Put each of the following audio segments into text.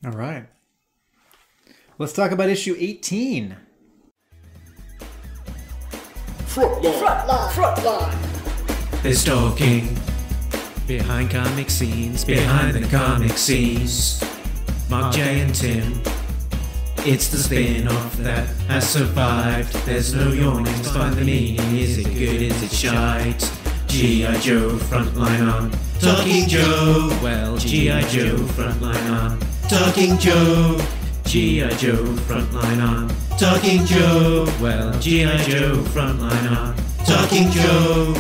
All right. Let's talk about issue 18. Frontline. There's talking behind comic scenes, behind the comic scenes. Mark J and Tim. It's the spin-off that has survived. There's no yawning to find the meaning. Is it good? Is it shite? G.I. Joe, Frontline on Talking Joe. Well, G.I. Joe, Frontline on Talking Joe. G.I. Joe, Frontline on Talking Joe. Well, G.I. Joe, Frontline on Talking Joe.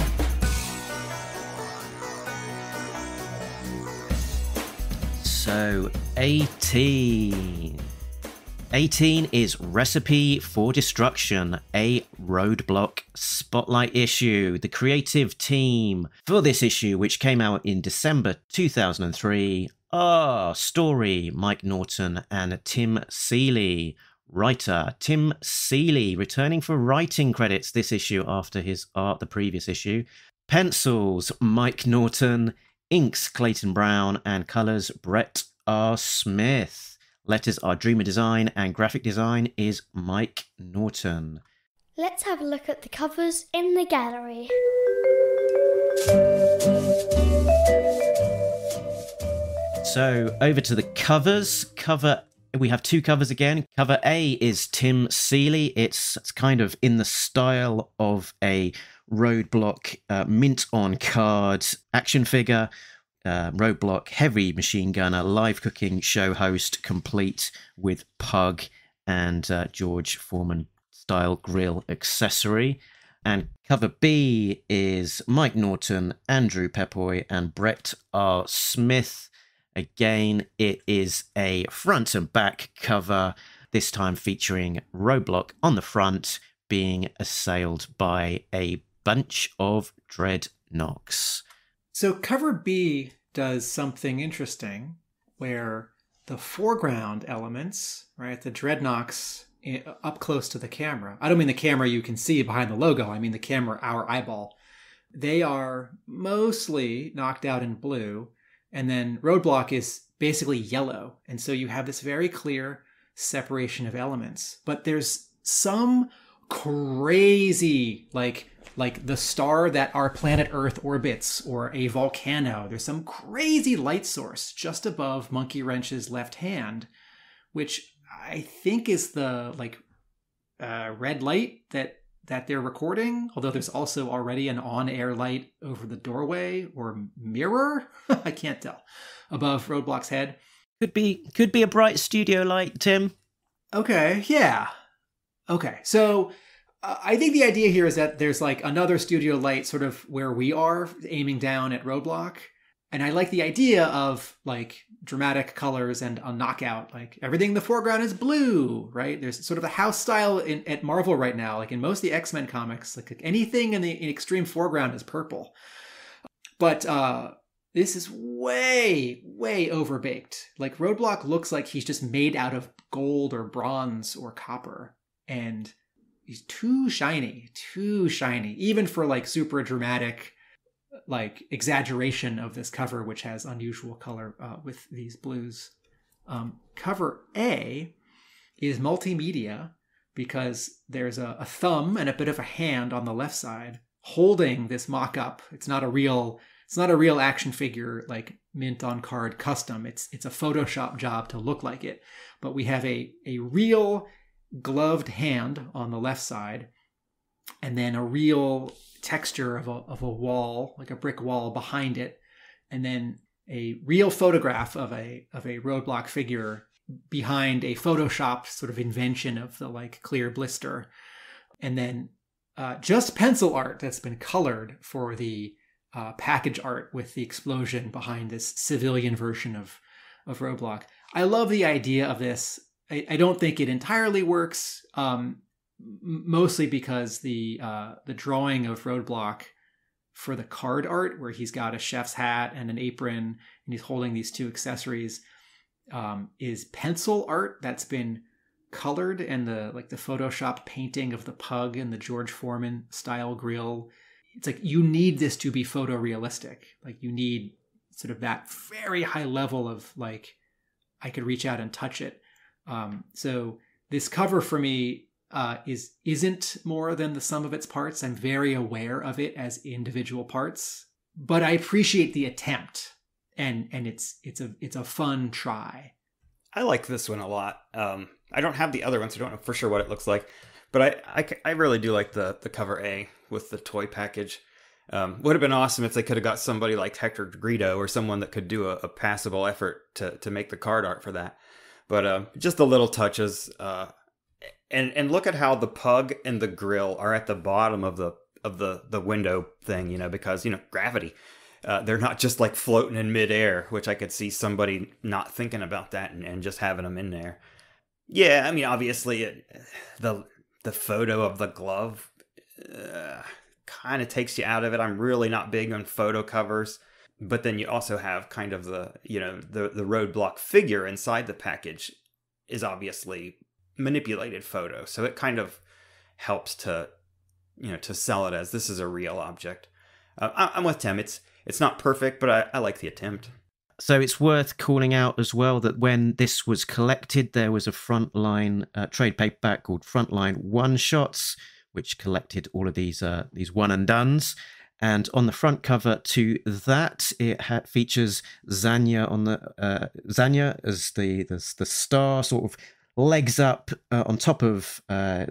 So, 18. 18 is Recipe for Destruction, a Roadblock spotlight issue. The creative team for this issue, which came out in December 2003, story Mike Norton and Tim Seeley. Writer Tim Seeley returning for writing credits this issue after his art the previous issue. Pencils Mike Norton, inks Clayton Brown, and colours Brett R. Smith. Letters are Dreamer Design, and graphic design is Mike Norton. Let's have a look at the covers in the gallery. So over to the covers. We have two covers again. Cover A is Tim Seeley. It's kind of in the style of a Roadblock mint on card action figure. Roadblock heavy machine gunner, live cooking show host, complete with pug and George Foreman style grill accessory. And cover B is Mike Norton, Andrew Pepoy, and Brett R. Smith. Again, it is a front and back cover, this time featuring Roadblock on the front being assailed by a bunch of dreadnoks. So cover B does something interesting where the foreground elements, right, the dreadnoks up close to the camera. I don't mean the camera you can see behind the logo. I mean the camera, our eyeball. They are mostly knocked out in blue, and then Roadblock is basically yellow. And so you have this very clear separation of elements. But there's some crazy, like the star that our planet Earth orbits, or a volcano. There's some crazy light source just above Monkey Wrench's left hand, which I think is the red light that they're recording. Although there's also already an on-air light over the doorway or mirror. I can't tell, above Roadblock's head. Could be a bright studio light, Tim. Okay, yeah. Okay, so I think the idea here is that there's like another studio light sort of where we are, aiming down at Roadblock. And I like the idea of like dramatic colors and a knockout. Like everything in the foreground is blue, right? There's sort of a house style at Marvel right now. Like in most of the X-Men comics, like anything in the extreme foreground is purple. But this is way, way overbaked. Like Roadblock looks like he's just made out of gold or bronze or copper. And he's too shiny, even for like super dramatic, like exaggeration of this cover, which has unusual color with these blues. Cover A is multimedia because there's a thumb and a bit of a hand on the left side holding this mock-up. It's not a real action figure like mint on card custom. It's a Photoshop job to look like it. But we have a real gloved hand on the left side, and then a real texture of a wall, like a brick wall behind it, and then a real photograph of a Roadblock figure behind a Photoshop sort of invention of the like clear blister, and then just pencil art that's been colored for the package art with the explosion behind this civilian version of Roadblock. I love the idea of this. I don't think it entirely works, mostly because the drawing of Roadblock for the card art, where he's got a chef's hat and an apron and he's holding these two accessories, is pencil art that's been colored, and the Photoshop painting of the pug and the George Foreman style grill. It's like you need this to be photorealistic. Like you need sort of that very high level of like I could reach out and touch it. So this cover for me isn't more than the sum of its parts. I'm very aware of it as individual parts, but I appreciate the attempt, and it's a fun try. I like this one a lot. I don't have the other one, so I don't know for sure what it looks like, but I really do like the cover A with the toy package. Would have been awesome if they could have got somebody like Hector Greedo or someone that could do a passable effort to make the card art for that. But just the little touches, and look at how the pug and the grill are at the bottom of the window thing, because gravity. They're not just like floating in midair, which I could see somebody not thinking about that and just having them in there. Yeah, I mean, obviously the photo of the glove kind of takes you out of it. I'm really not big on photo covers, but then you also have kind of the Roadblock figure inside the package is obviously manipulated photo, so it kind of helps to sell it as this is a real object. I'm with Tim. It's not perfect, but I like the attempt. So it's worth calling out as well that when this was collected, there was a Frontline trade paperback called Frontline One Shots, which collected all of these one and dones. And on the front cover to that, it features Zanya on Zanya as the star, sort of legs up on top of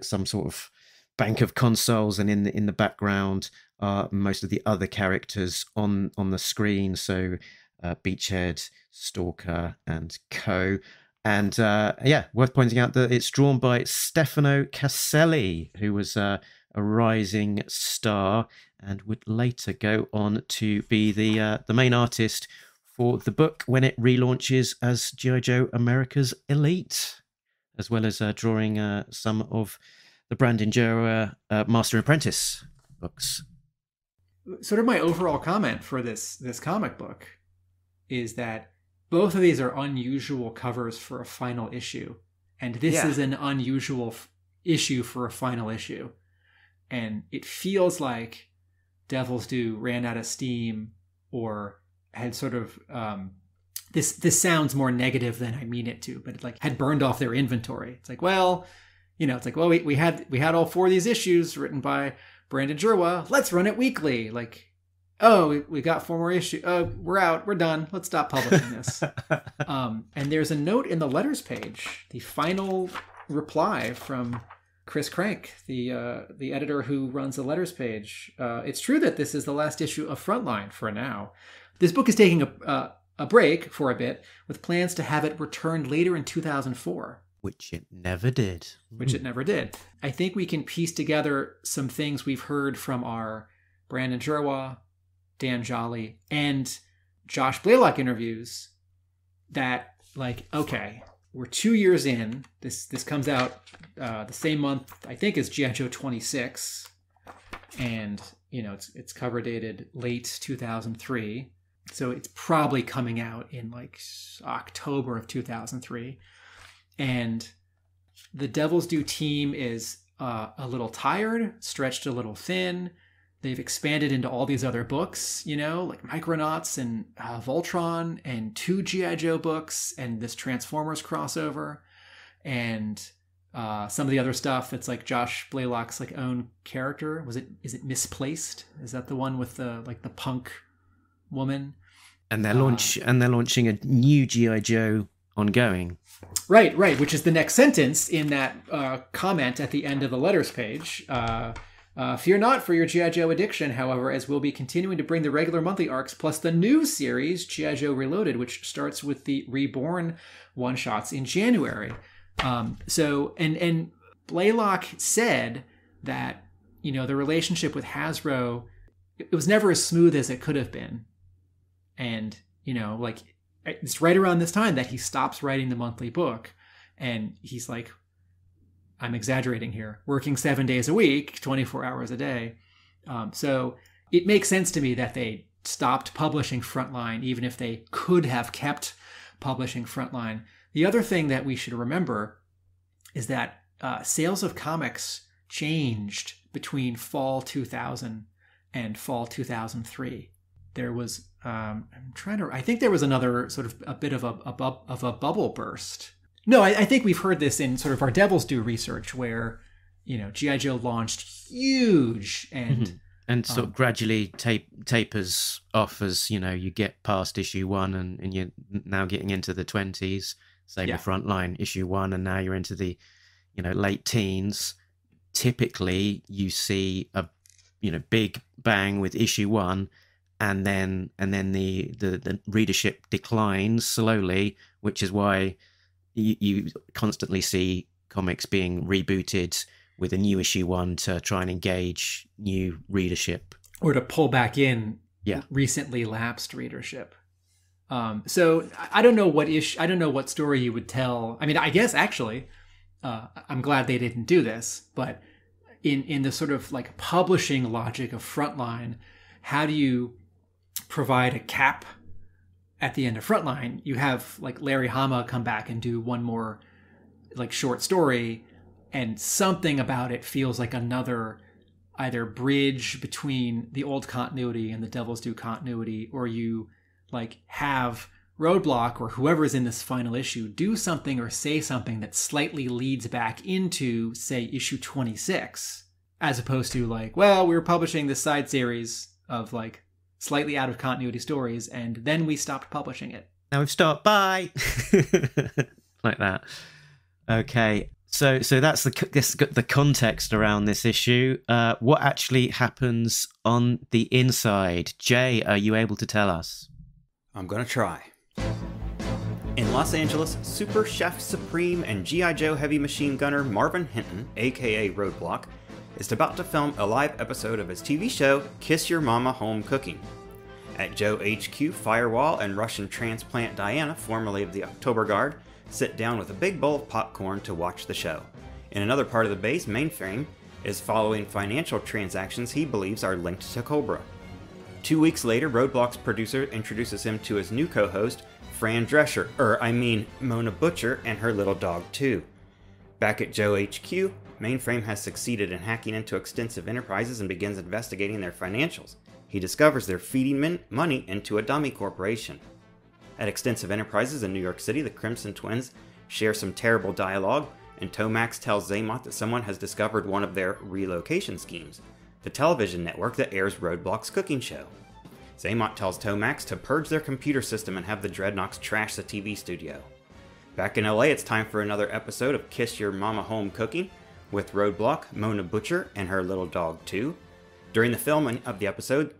some sort of bank of consoles, and in the background are most of the other characters on the screen. So Beachhead, Stalker, and co. And worth pointing out that it's drawn by Stefano Caselli, who was a rising star and would later go on to be the main artist for the book when it relaunches as G.I. Joe America's Elite, as well as drawing some of the Brandon Jera Master and Apprentice books. Sort of my overall comment for this comic book is that both of these are unusual covers for a final issue. And this is an unusual issue for a final issue. And it feels like Devil's Due ran out of steam, or had sort of this sounds more negative than I mean it to, but it like had burned off their inventory. It's like, well, we had all 4 of these issues written by Brandon Jera. Let's run it weekly. Like, oh, we got 4 more issues. We're out. We're done. Let's stop publishing this. And there's a note in the letters page, the final reply from Chris Crank, the editor who runs the letters page. It's true that this is the last issue of Frontline for now. This book is taking a break for a bit, with plans to have it returned later in 2004. Which it never did. I think we can piece together some things we've heard from our Brandon Jera, Dan Jolly, and Josh Blaylock interviews that, like, okay, we're 2 years in. This comes out the same month, I think, as G.I. Joe 26. And, it's cover dated late 2003. So it's probably coming out in, like, October of 2003. And the Devil's Due team is a little tired, stretched a little thin. They've expanded into all these other books, like Micronauts and Voltron, and 2 G.I. Joe books, and this Transformers crossover, and some of the other stuff that's like Josh Blaylock's like own character. Is it Misplaced? Is that the one with the punk woman? And they're launching a new G.I. Joe ongoing. Right, which is the next sentence in that comment at the end of the letters page. Fear not for your G.I. Joe addiction, however, as we'll be continuing to bring the regular monthly arcs plus the new series, G.I. Joe Reloaded, which starts with the Reborn one-shots in January. And Blaylock said that, the relationship with Hasbro, it was never as smooth as it could have been. And, it's right around this time that he stops writing the monthly book. And he's like, I'm exaggerating here, working 7 days a week, 24 hours a day. So it makes sense to me that they stopped publishing Frontline, even if they could have kept publishing Frontline. The other thing that we should remember is that sales of comics changed between fall 2000 and fall 2003. there was I think there was another sort of a bit of a bubble burst. No, I think we've heard this in sort of our Devil's Due research where, G.I. Joe launched huge and sort of gradually tapers off as, you get past issue 1 and you're now getting into the 20s. Same with Frontline issue 1, and now you're into the, late teens. Typically you see a, big bang with issue 1, and then the readership declines slowly, which is why you constantly see comics being rebooted with a new issue 1 to try and engage new readership, or to pull back in recently lapsed readership. So I don't know what story you would tell. I mean, I guess actually, I'm glad they didn't do this, but in the sort of like publishing logic of Frontline, how do you provide a cap at the end of Frontline? You have like Larry Hama come back and do one more like short story, and something about it feels like another either bridge between the old continuity and the Devil's Due continuity, or you like have Roadblock or whoever's in this final issue do something or say something that slightly leads back into, say, issue 26, as opposed to like, well, we were publishing this side series of like slightly out of continuity stories, and then we stopped publishing it. Now we've stopped. Bye. Like that. Okay. So that's the context around this issue. What actually happens on the inside? Jay, are you able to tell us? I'm gonna try. In Los Angeles, Super Chef Supreme and G.I. Joe heavy machine gunner Marvin Hinton, aka Roadblock, is about to film a live episode of his TV show, Kiss Your Mama Home Cooking. At Joe HQ, Firewall and Russian transplant Diana, formerly of the October Guard, sit down with a big bowl of popcorn to watch the show. In another part of the base, Mainframe is following financial transactions he believes are linked to Cobra. 2 weeks later, Roadblock's producer introduces him to his new co-host, Fran Drescher, Mona Butcher, and her little dog, too. Back at Joe HQ, Mainframe has succeeded in hacking into Extensive Enterprises and begins investigating their financials. He discovers they're feeding money into a dummy corporation. At Extensive Enterprises in New York City, the Crimson Twins share some terrible dialogue, and Tomax tells Zaymot that someone has discovered one of their relocation schemes, the television network that airs Roadblock's cooking show. Zaymot tells Tomax to purge their computer system and have the Dreadnoks trash the TV studio. Back in LA, it's time for another episode of Kiss Your Mama Home Cooking, with Roadblock, Mona Butcher, and her little dog, too. During the filming of the episode,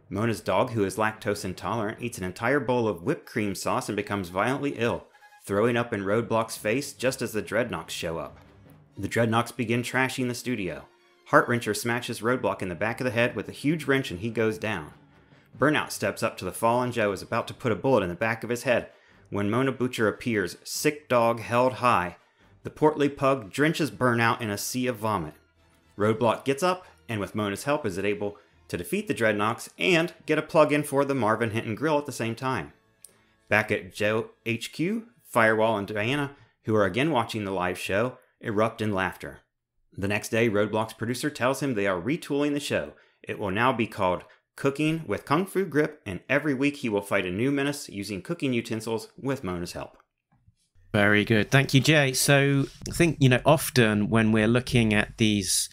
Mona's dog, who is lactose intolerant, eats an entire bowl of whipped cream sauce and becomes violently ill, throwing up in Roadblock's face just as the Dreadnoks show up. The Dreadnoks begin trashing the studio. Heartwrencher smashes Roadblock in the back of the head with a huge wrench and he goes down. Burnout steps up to the fallen Joe, is about to put a bullet in the back of his head when Mona Butcher appears, sick dog held high. The portly pug drenches Burnout in a sea of vomit. Roadblock gets up, and with Mona's help is able to defeat the Dreadnoks and get a plug-in for the Marvin Hinton grill at the same time. Back at Joe HQ, Firewall and Diana, who are again watching the live show, erupt in laughter. The next day, Roadblock's producer tells him they are retooling the show. It will now be called Cooking with Kung Fu Grip, and every week he will fight a new menace using cooking utensils with Mona's help. Very good. Thank you, Jay. So I think, often when we're looking at these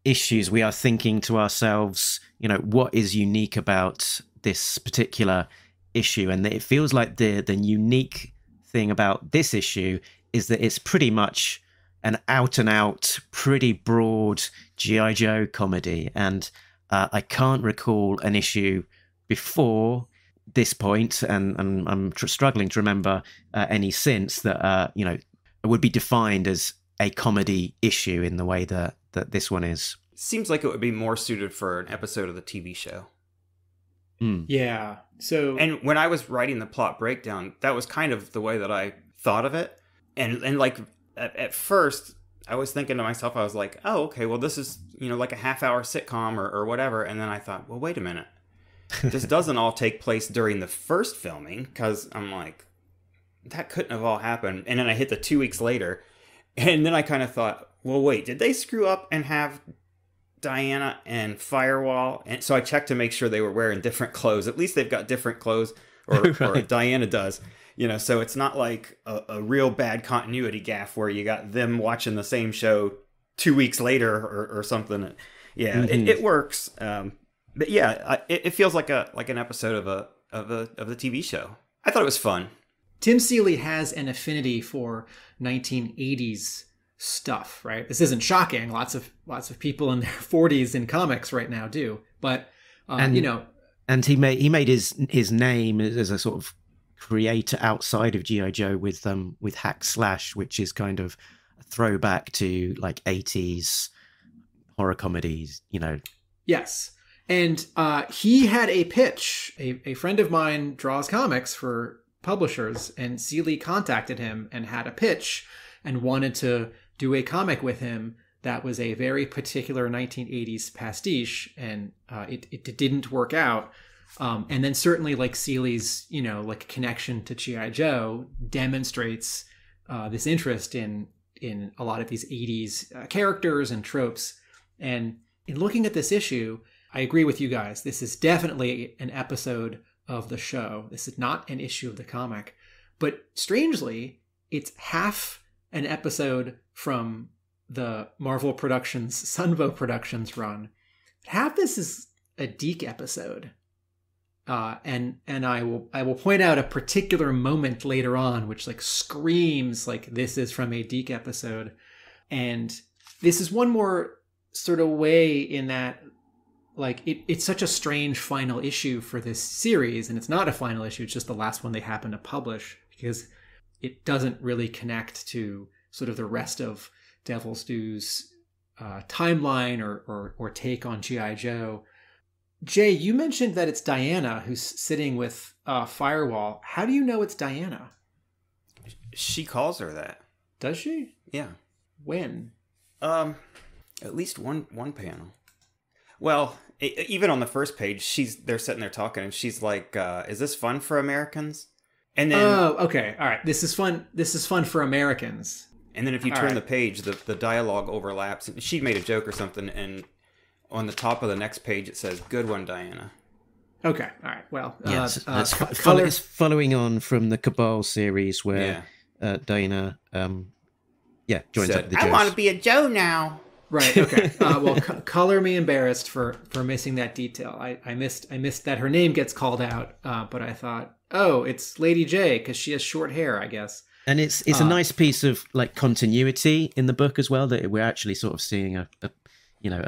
issues, we are thinking to ourselves, what is unique about this particular issue? And it feels like the unique thing about this issue is that it's pretty much an out-and-out, pretty broad G.I. Joe comedy. And I can't recall an issue before this point, and I'm struggling to remember any since that, would be defined as a comedy issue in the way that this one is. Seems like it would be more suited for an episode of the TV show. Mm. Yeah. So, and when I was writing the plot breakdown, that was kind of the way that I thought of it. And like at first, I was thinking to myself, I was like, oh, okay, well, this is, like a half-hour sitcom or whatever. And then I thought, well, wait a minute. This doesn't all take place during the first filming, because I'm like, that couldn't have all happened. And then I hit the 2 weeks later, and then I kind of thought, well, wait, did they screw up and have Diana and Firewall, and so I checked to make sure they were wearing different clothes. At least they've got different clothes, or Diana does. So it's not like a real bad continuity gaffe where you got them watching the same show 2 weeks later or something. Yeah, Mm-hmm. it works. But yeah, it feels like an episode of the TV show. I thought it was fun. Tim Seeley has an affinity for 1980s stuff, right? This isn't shocking. Lots of people in their 40s in comics right now do. But and he made his name as a sort of creator outside of G.I. Joe with Hack Slash, which is kind of a throwback to like 80s horror comedies, Yes. And he had a pitch. A friend of mine draws comics for publishers, and Seeley contacted him and had a pitch and wanted to do a comic with him that was a very particular 1980s pastiche, and it didn't work out. And then certainly like Seeley's, like connection to G.I. Joe demonstrates this interest in a lot of these 80s characters and tropes. And in looking at this issue, I agree with you guys. This is definitely an episode of the show. This is not an issue of the comic. But strangely, it's half an episode from the Marvel Productions, Sunbow Productions run. Half this is a Deke episode. And I will point out a particular moment later on which like screams like this is from a Deke episode. And this is one more sort of way in that like it's such a strange final issue for this series, and it's not a final issue, it's just the last one they happen to publish, because it doesn't really connect to sort of the rest of Devil's Due's timeline or take on G.I. Joe. Jay, you mentioned that it's Diana who's sitting with Firewall. How do you know it's Diana? She calls her that. Does she? Yeah. When? At least one panel. Well, even on the first page, they're sitting there talking, and she's like, "Is this fun for Americans?" And then, oh, okay, all right. This is fun. This is fun for Americans. And then if you turn the page, the dialogue overlaps. And she made a joke or something, and on the top of the next page it says, "Good one, Diana." Okay, all right. Well, it's following on from the Cabal series where Diana, joins up with the Joes. I want to be a Joe now. Right. Okay. Well, color me embarrassed for missing that detail. I missed that her name gets called out. But I thought, oh, it's Lady J because she has short hair, I guess. And it's a nice piece of like continuity in the book as well, that we're actually sort of seeing a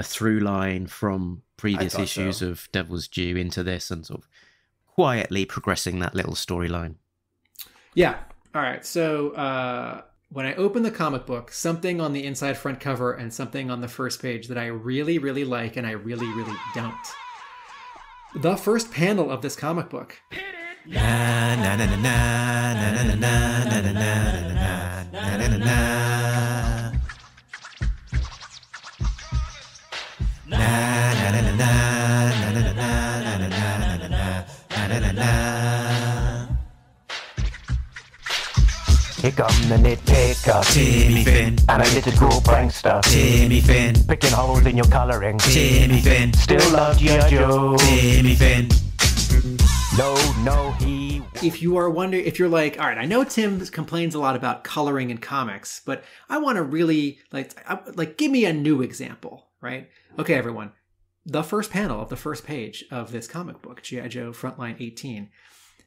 through line from previous issues of Devil's Due into this, and sort of quietly progressing that little storyline. Yeah. All right. So. When I open the comic book, something on the inside front cover and something on the first page that I really, really like and I really, really don't. The first panel of this comic book. Na na na na na na na na na na na na na na. Na na na na na na na na na na na na. Here come the nitpicker, Timmy Finn, and a little cool prankster, Timmy Finn, picking holes in your colouring, Timmy Finn, still love G.I. Joe, Timmy Finn. No, he... If you are wondering, if you're like, all right, I know Tim complains a lot about coloring in comics, but I want to really, give me a new example, right? Okay, everyone. The first panel of the first page of this comic book, G.I. Joe Frontline 18.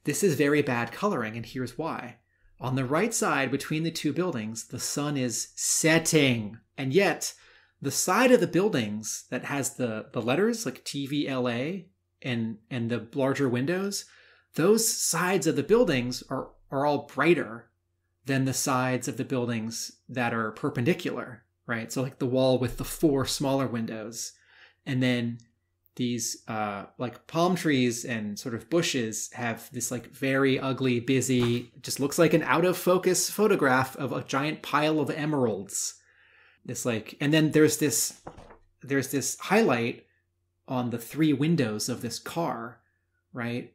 This is very bad coloring, and here's why. On the right side between the two buildings, the sun is setting. And yet, the side of the buildings that has the letters like TVLA and the larger windows, those sides of the buildings are all brighter than the sides of the buildings that are perpendicular, right? So like the wall with the 4 smaller windows. And then these palm trees and sort of bushes have this like very ugly, busy, just looks like an out of focus photograph of a giant pile of emeralds. And then there's this highlight on the 3 windows of this car, right?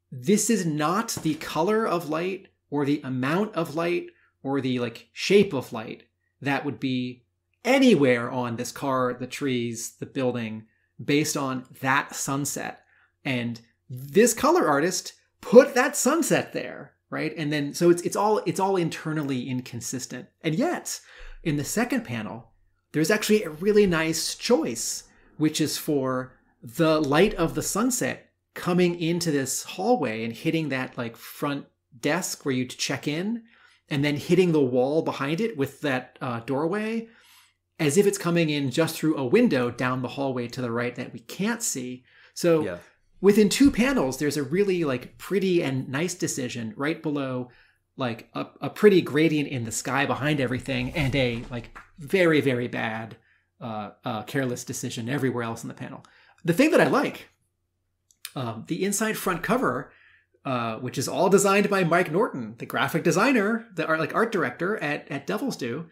This is not the color of light or the amount of light or the shape of light that would be anywhere on this car, the trees, the building, based on that sunset. And this color artist put that sunset there, right? And then so it's all internally inconsistent. And yet, in the second panel, there's actually a really nice choice, which is for the light of the sunset coming into this hallway and hitting that like front desk where you check in, and then hitting the wall behind it with that doorway, as if it's coming in just through a window down the hallway to the right that we can't see. So within 2 panels, there's a really like pretty and nice decision right below like a pretty gradient in the sky behind everything, and a like very, very bad careless decision everywhere else in the panel. The thing that I like, the inside front cover, which is all designed by Mike Norton, the graphic designer, the art director at Devil's Due,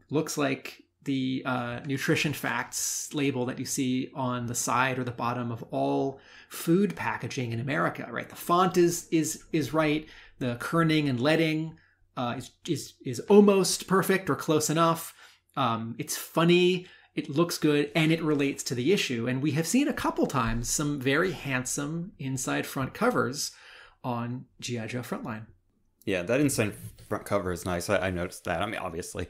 looks like the nutrition facts label that you see on the side or the bottom of all food packaging in America, right? The font is right. The kerning and leading is almost perfect or close enough. It's funny. It looks good, and it relates to the issue. And we have seen a couple times some very handsome inside front covers on G.I. Joe Frontline. Yeah, that inside front cover is nice. I noticed that. I mean, obviously.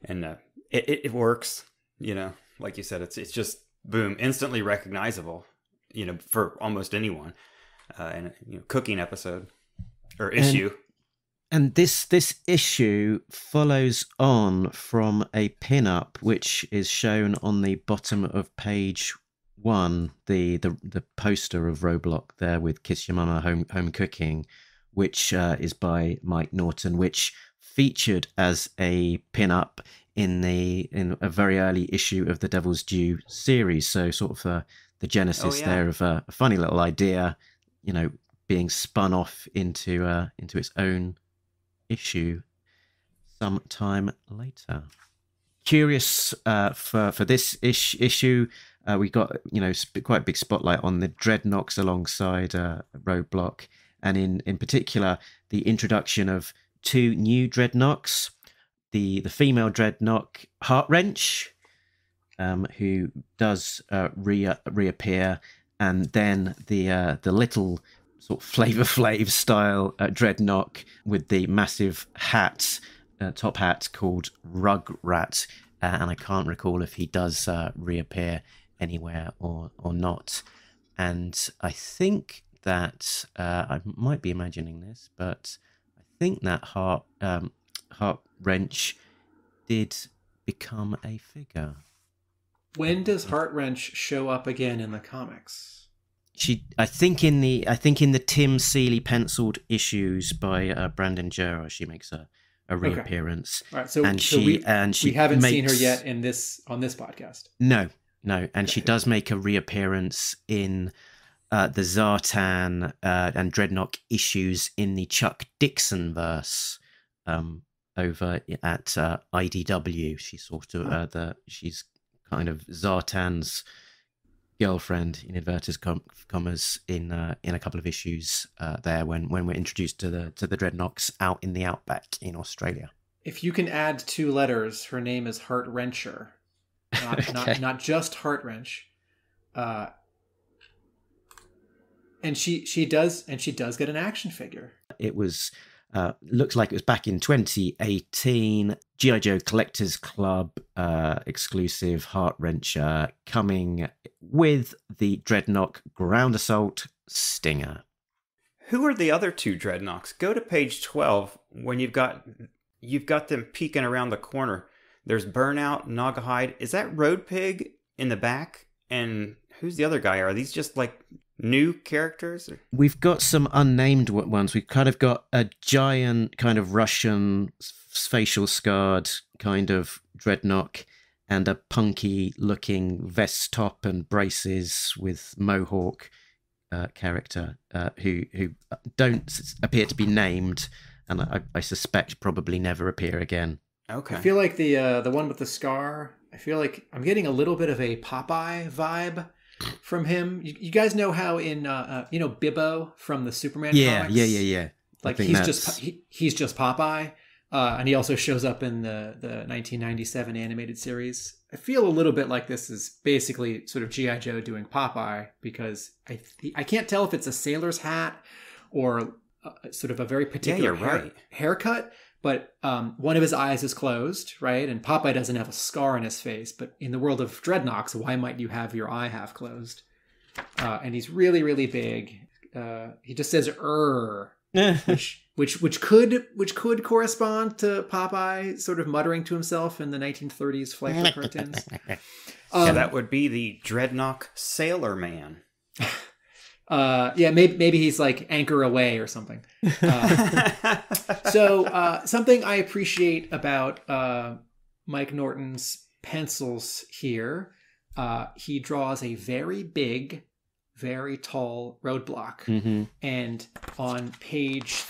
And it works, you know, like you said, it's just, boom, instantly recognizable, you know, for almost anyone. And, you know, cooking episode or issue. And this issue follows on from a pin-up which is shown on the bottom of page 1, the poster of Roadblock there with Kiss Your Mama Home Cooking, which is by Mike Norton, which featured as a pin-up in a very early issue of the Devil's Due series. So sort of the genesis there of a funny little idea, you know, being spun off into its own issue some time later. Curious for this issue, we got, you know, quite a big spotlight on the Dreadnoks alongside Roadblock, and in particular the introduction of 2 new Dreadnoks, the female Dreadnok Heartwrench, who does reappear, and then the little sort of Flavor Flav style Dreadnok with the massive hat, top hat called Rugrat, and I can't recall if he does reappear anywhere or not. And I think that I might be imagining this, but I think that Heart Wrench did become a figure. When does Heart Wrench show up again in the comics? I think in the Tim Seeley penciled issues by Brandon Jura, she makes a reappearance. Okay. All right, so we haven't seen her yet on this podcast. No, and she does make a reappearance in the Zartan and Dreadnok issues in the Chuck Dixon verse over at IDW. She's sort of she's kind of Zartan's girlfriend in inverted commas in a couple of issues there when we're introduced to the Dreadnoks out in the outback in Australia. If you can add 2 letters, her name is Heart Wrencher, not just Heart Wrench. And she does get an action figure. It was looks like it was back in 2018. G.I. Joe Collectors Club exclusive Heart Wrencher coming with the Dreadnok Ground Assault Stinger. Who are the other 2 Dreadnoks? Go to page 12 when you've got them peeking around the corner. There's Burnout, Naugahyde. Is that Road Pig in the back? And who's the other guy? Are these just like new characters? We've got some unnamed ones. We've kind of got a giant kind of Russian facial scarred kind of Dreadnok, and a punky looking vest top and braces with mohawk character who don't appear to be named, and I suspect probably never appear again. Okay. I feel like the one with the scar, I feel like I'm getting a little bit of a Popeye vibe from him. You guys know how in Bibbo from the Superman comics? Yeah. Like he's just Popeye. And he also shows up in the 1997 animated series. I feel a little bit like this is basically sort of G.I. Joe doing Popeye, because I can't tell if it's a sailor's hat or sort of a very particular haircut, but one of his eyes is closed, right? And Popeye doesn't have a scar on his face, but in the world of Dreadnoks, why might you have your eye half closed? And he's really, really big. He just says which could correspond to Popeye sort of muttering to himself in the 1930s Flight cartoons. That would be the Dreadnought Sailor Man. Maybe he's like anchor away or something. So something I appreciate about Mike Norton's pencils here, he draws a very big, very tall Roadblock. Mm-hmm. And on pages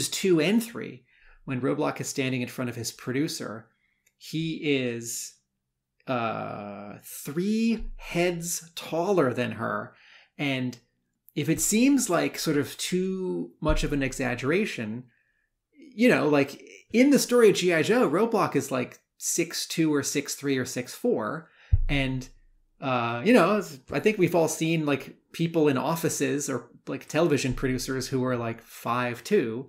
2 and 3, when Roadblock is standing in front of his producer, he is 3 heads taller than her. And if it seems like sort of too much of an exaggeration, like in the story of G.I. Joe, Roadblock is like 6'2" or 6'3" or 6'4", and I think we've all seen like people in offices or like television producers who are like 5'2",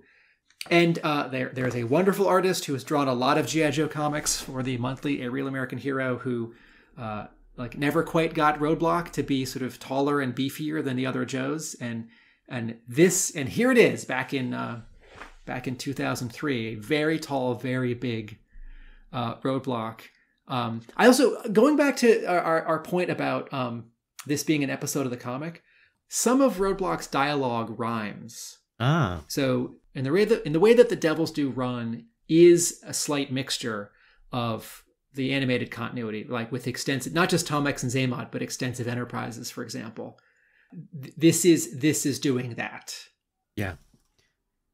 and there's a wonderful artist who has drawn a lot of G.I. Joe comics for the monthly A Real American Hero, who never quite got Roadblock to be sort of taller and beefier than the other Joes, and here it is back in 2003, a very tall, very big Roadblock. I also, going back to our point about this being an episode of the comic, some of Roadblock's dialogue rhymes. So in the way that the Devils Do Run is a slight mixture of the animated continuity, like with extensive, not just Tomex and Zaymot, but Extensive Enterprises, for example. This is doing that. Yeah.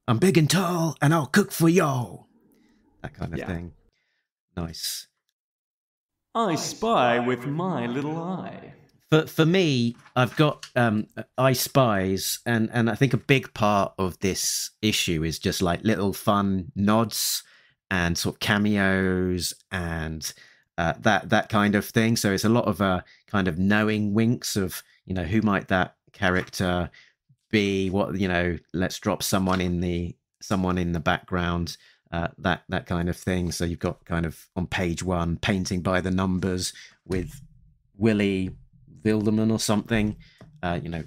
I'm big and tall, and I'll cook for y'all. That kind of thing. Nice. I spy with my little eye. For me, I've got I Spies, and I think a big part of this issue is just like little fun nods and sort of cameos and that kind of thing. So it's a lot of kind of knowing winks of, who might that character be? What, let's drop someone in the background. That kind of thing. So you've got kind of on page 1 painting by the numbers with Willie Wilderman or something,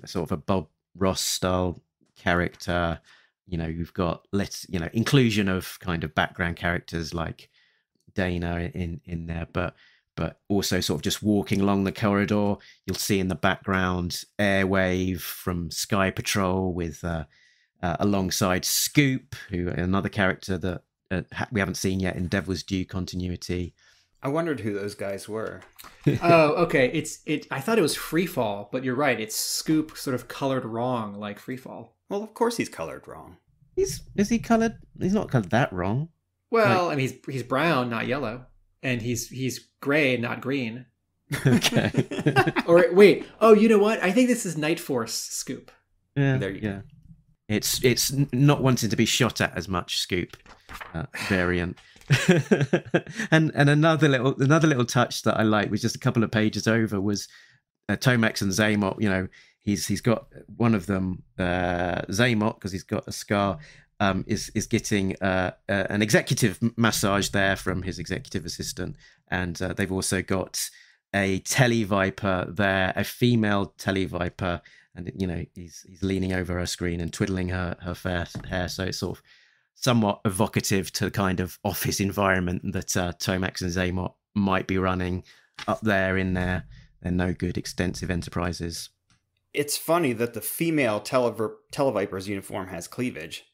sort of a Bob Ross style character. You've got inclusion of kind of background characters like Dana in there, but also sort of just walking along the corridor, you'll see in the background Airwave from Sky Patrol with alongside Scoop, who another character that we haven't seen yet in Devil's Due continuity. I wondered who those guys were. Oh, okay. I thought it was Freefall, but you're right. It's Scoop sort of colored wrong, like Freefall. Well, of course he's colored wrong. Is he colored? He's not colored that wrong. Well, I mean, he's brown, not yellow, and he's gray, not green. Okay. Or wait. Oh, you know what? I think this is Night Force Scoop. Yeah. There you go. It's not wanting to be shot at as much Scoop variant. and another little touch that I like was just a couple of pages over was Tomex and Zaymot. He's got one of them, Zaymot, because he's got a scar, is getting an executive massage there from his executive assistant, and they've also got a televiper there, a female televiper, and he's leaning over her screen and twiddling her fair hair, so it's sort of somewhat evocative to the kind of office environment that Tomex and Zaymot might be running up there in their no good Extensive Enterprises. It's funny that the female televiper's uniform has cleavage.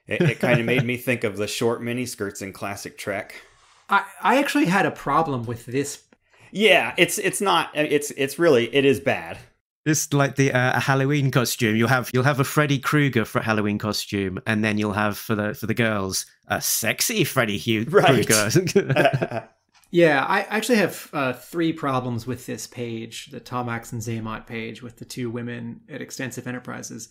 It kind of made me think of the short miniskirts in classic Trek. I actually had a problem with this. Yeah, it is bad. It's like the Halloween costume. You'll have a Freddy Krueger for Halloween costume, and then you'll have for the girls a sexy Freddy Krueger. Yeah, I actually have 3 problems with this page, the Tomax and Zaymot page with the 2 women at Extensive Enterprises.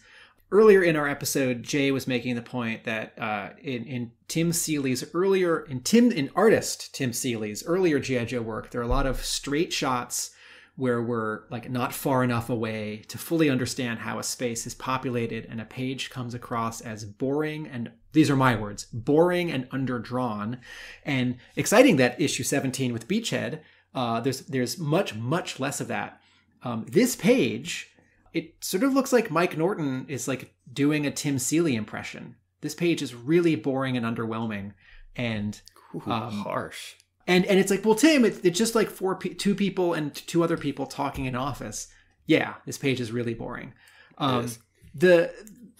earlier in our episode, Jay was making the point that in Tim Seeley's earlier in artist Tim Seeley's earlier G.I. Joe work, there are a lot of straight shots where we're like not far enough away to fully understand how a space is populated, and a page comes across as boring, and these are my words, boring and underdrawn. And exciting that issue 17 with Beachhead, there's much less of that. This page, it sort of looks like Mike Norton is like doing a Tim Seeley impression. This page is really boring and underwhelming, and harsh. And it's like, well, Tim, it's just like two people and two other people talking in office. Yeah, this page is really boring. The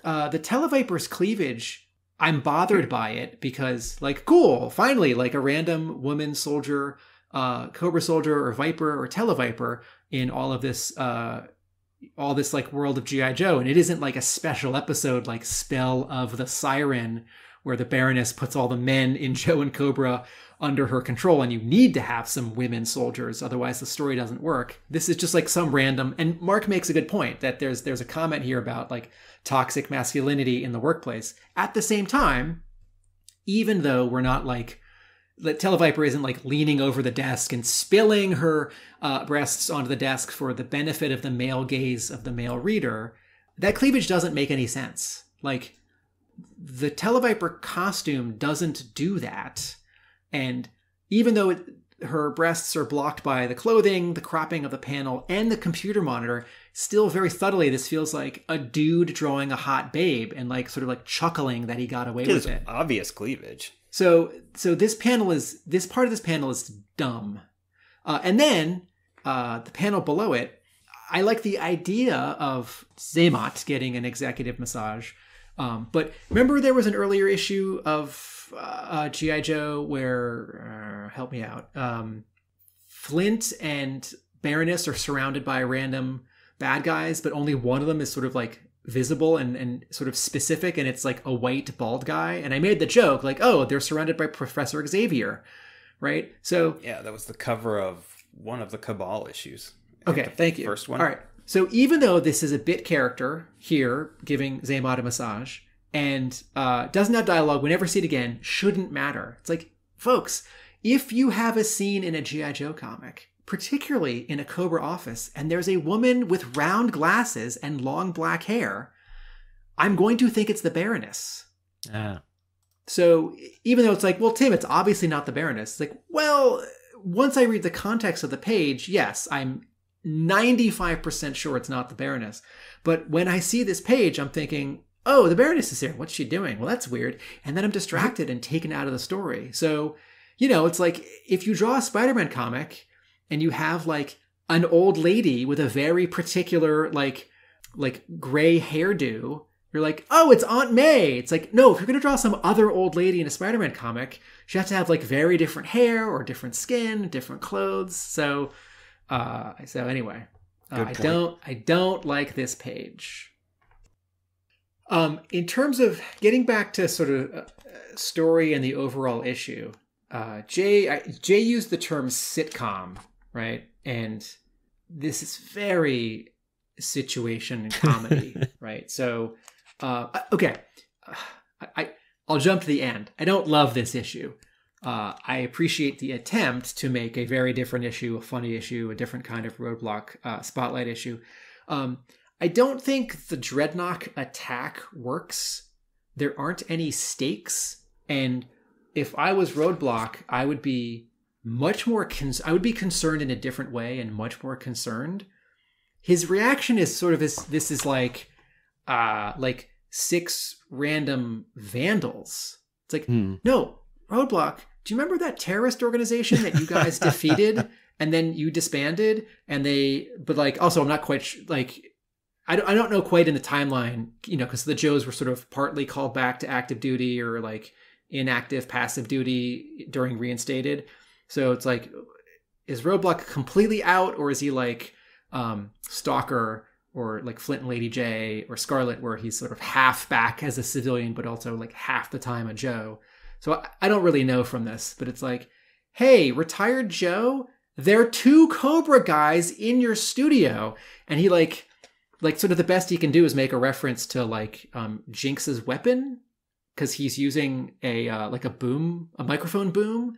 Televiper's cleavage, I'm bothered by it because, like, cool, finally, like a random woman soldier, Cobra soldier or Viper or Televiper in all this like world of G.I. Joe. And it isn't like a special episode like Spell of the Siren, where the Baroness puts all the men in Joe and Cobra under her control, and you need to have some women soldiers, otherwise the story doesn't work. This is just like some random, and Mark makes a good point that there's a comment here about like toxic masculinity in the workplace. At the same time, even though we're not like, Televiper isn't like leaning over the desk and spilling her breasts onto the desk for the benefit of the male gaze of the male reader, that cleavage doesn't make any sense. Like, the Televiper costume doesn't do that. And even though her breasts are blocked by the clothing, the cropping of the panel, and the computer monitor, still very subtly, this feels like a dude drawing a hot babe and like sort of like chuckling that he got away with it. Obvious cleavage. So this part of this panel is dumb. And then the panel below it, I like the idea of Xamot getting an executive massage. But remember there was an earlier issue of G.I. Joe where, help me out, Flint and Baroness are surrounded by random bad guys, but only one of them is sort of like visible and sort of specific, and it's like a white bald guy. And I made the joke like, oh, they're surrounded by Professor Xavier, right? So yeah, that was the cover of one of the Cabal issues. Okay, thank you. First one. All right. So even though this is a bit character here, giving Xamot a massage, and doesn't have dialogue, we never see it again, shouldn't matter. It's like, folks, if you have a scene in a G.I. Joe comic, particularly in a Cobra office, and there's a woman with round glasses and long black hair, I'm going to think it's the Baroness. So even though it's like, well, Tim, it's obviously not the Baroness. It's like, well, once I read the context of the page, yes, I'm 95% sure it's not the Baroness. But when I see this page, I'm thinking, oh, the Baroness is here. What's she doing? Well, that's weird. And then I'm distracted and taken out of the story. So, it's like if you draw a Spider-Man comic and you have like an old lady with a very particular like gray hairdo, you're like, oh, it's Aunt May. It's like, no, if you're going to draw some other old lady in a Spider-Man comic, she has to have like very different hair or different skin, different clothes. So anyway, I don't like this page. In terms of getting back to sort of story and the overall issue, Jay used the term sitcom, right? And this is very situation and comedy, right? So, okay, I'll jump to the end. I don't love this issue. I appreciate the attempt to make a very different issue, a funny issue, a different kind of Roadblock spotlight issue. I don't think the Dreadnought attack works. There aren't any stakes. And if I was Roadblock, I would be much more I would be concerned in a different way and much more concerned. His reaction is sort of this is like 6 random vandals. It's like, no, Roadblock, do you remember that terrorist organization that you guys defeated and then you disbanded? And but like, also I'm not quite I don't know quite in the timeline, because the Joes were sort of partly called back to active duty or like inactive passive duty during Reinstated. So it's like, is Roadblock completely out, or is he like Stalker or like Flint and Lady J or Scarlet, where he's sort of half back as a civilian, but also like half the time a Joe? So I don't really know from this, but it's like, hey, retired Joe, there are 2 Cobra guys in your studio. And he like like sort of the best he can do is make a reference to like Jinx's weapon, because he's using a like a microphone boom,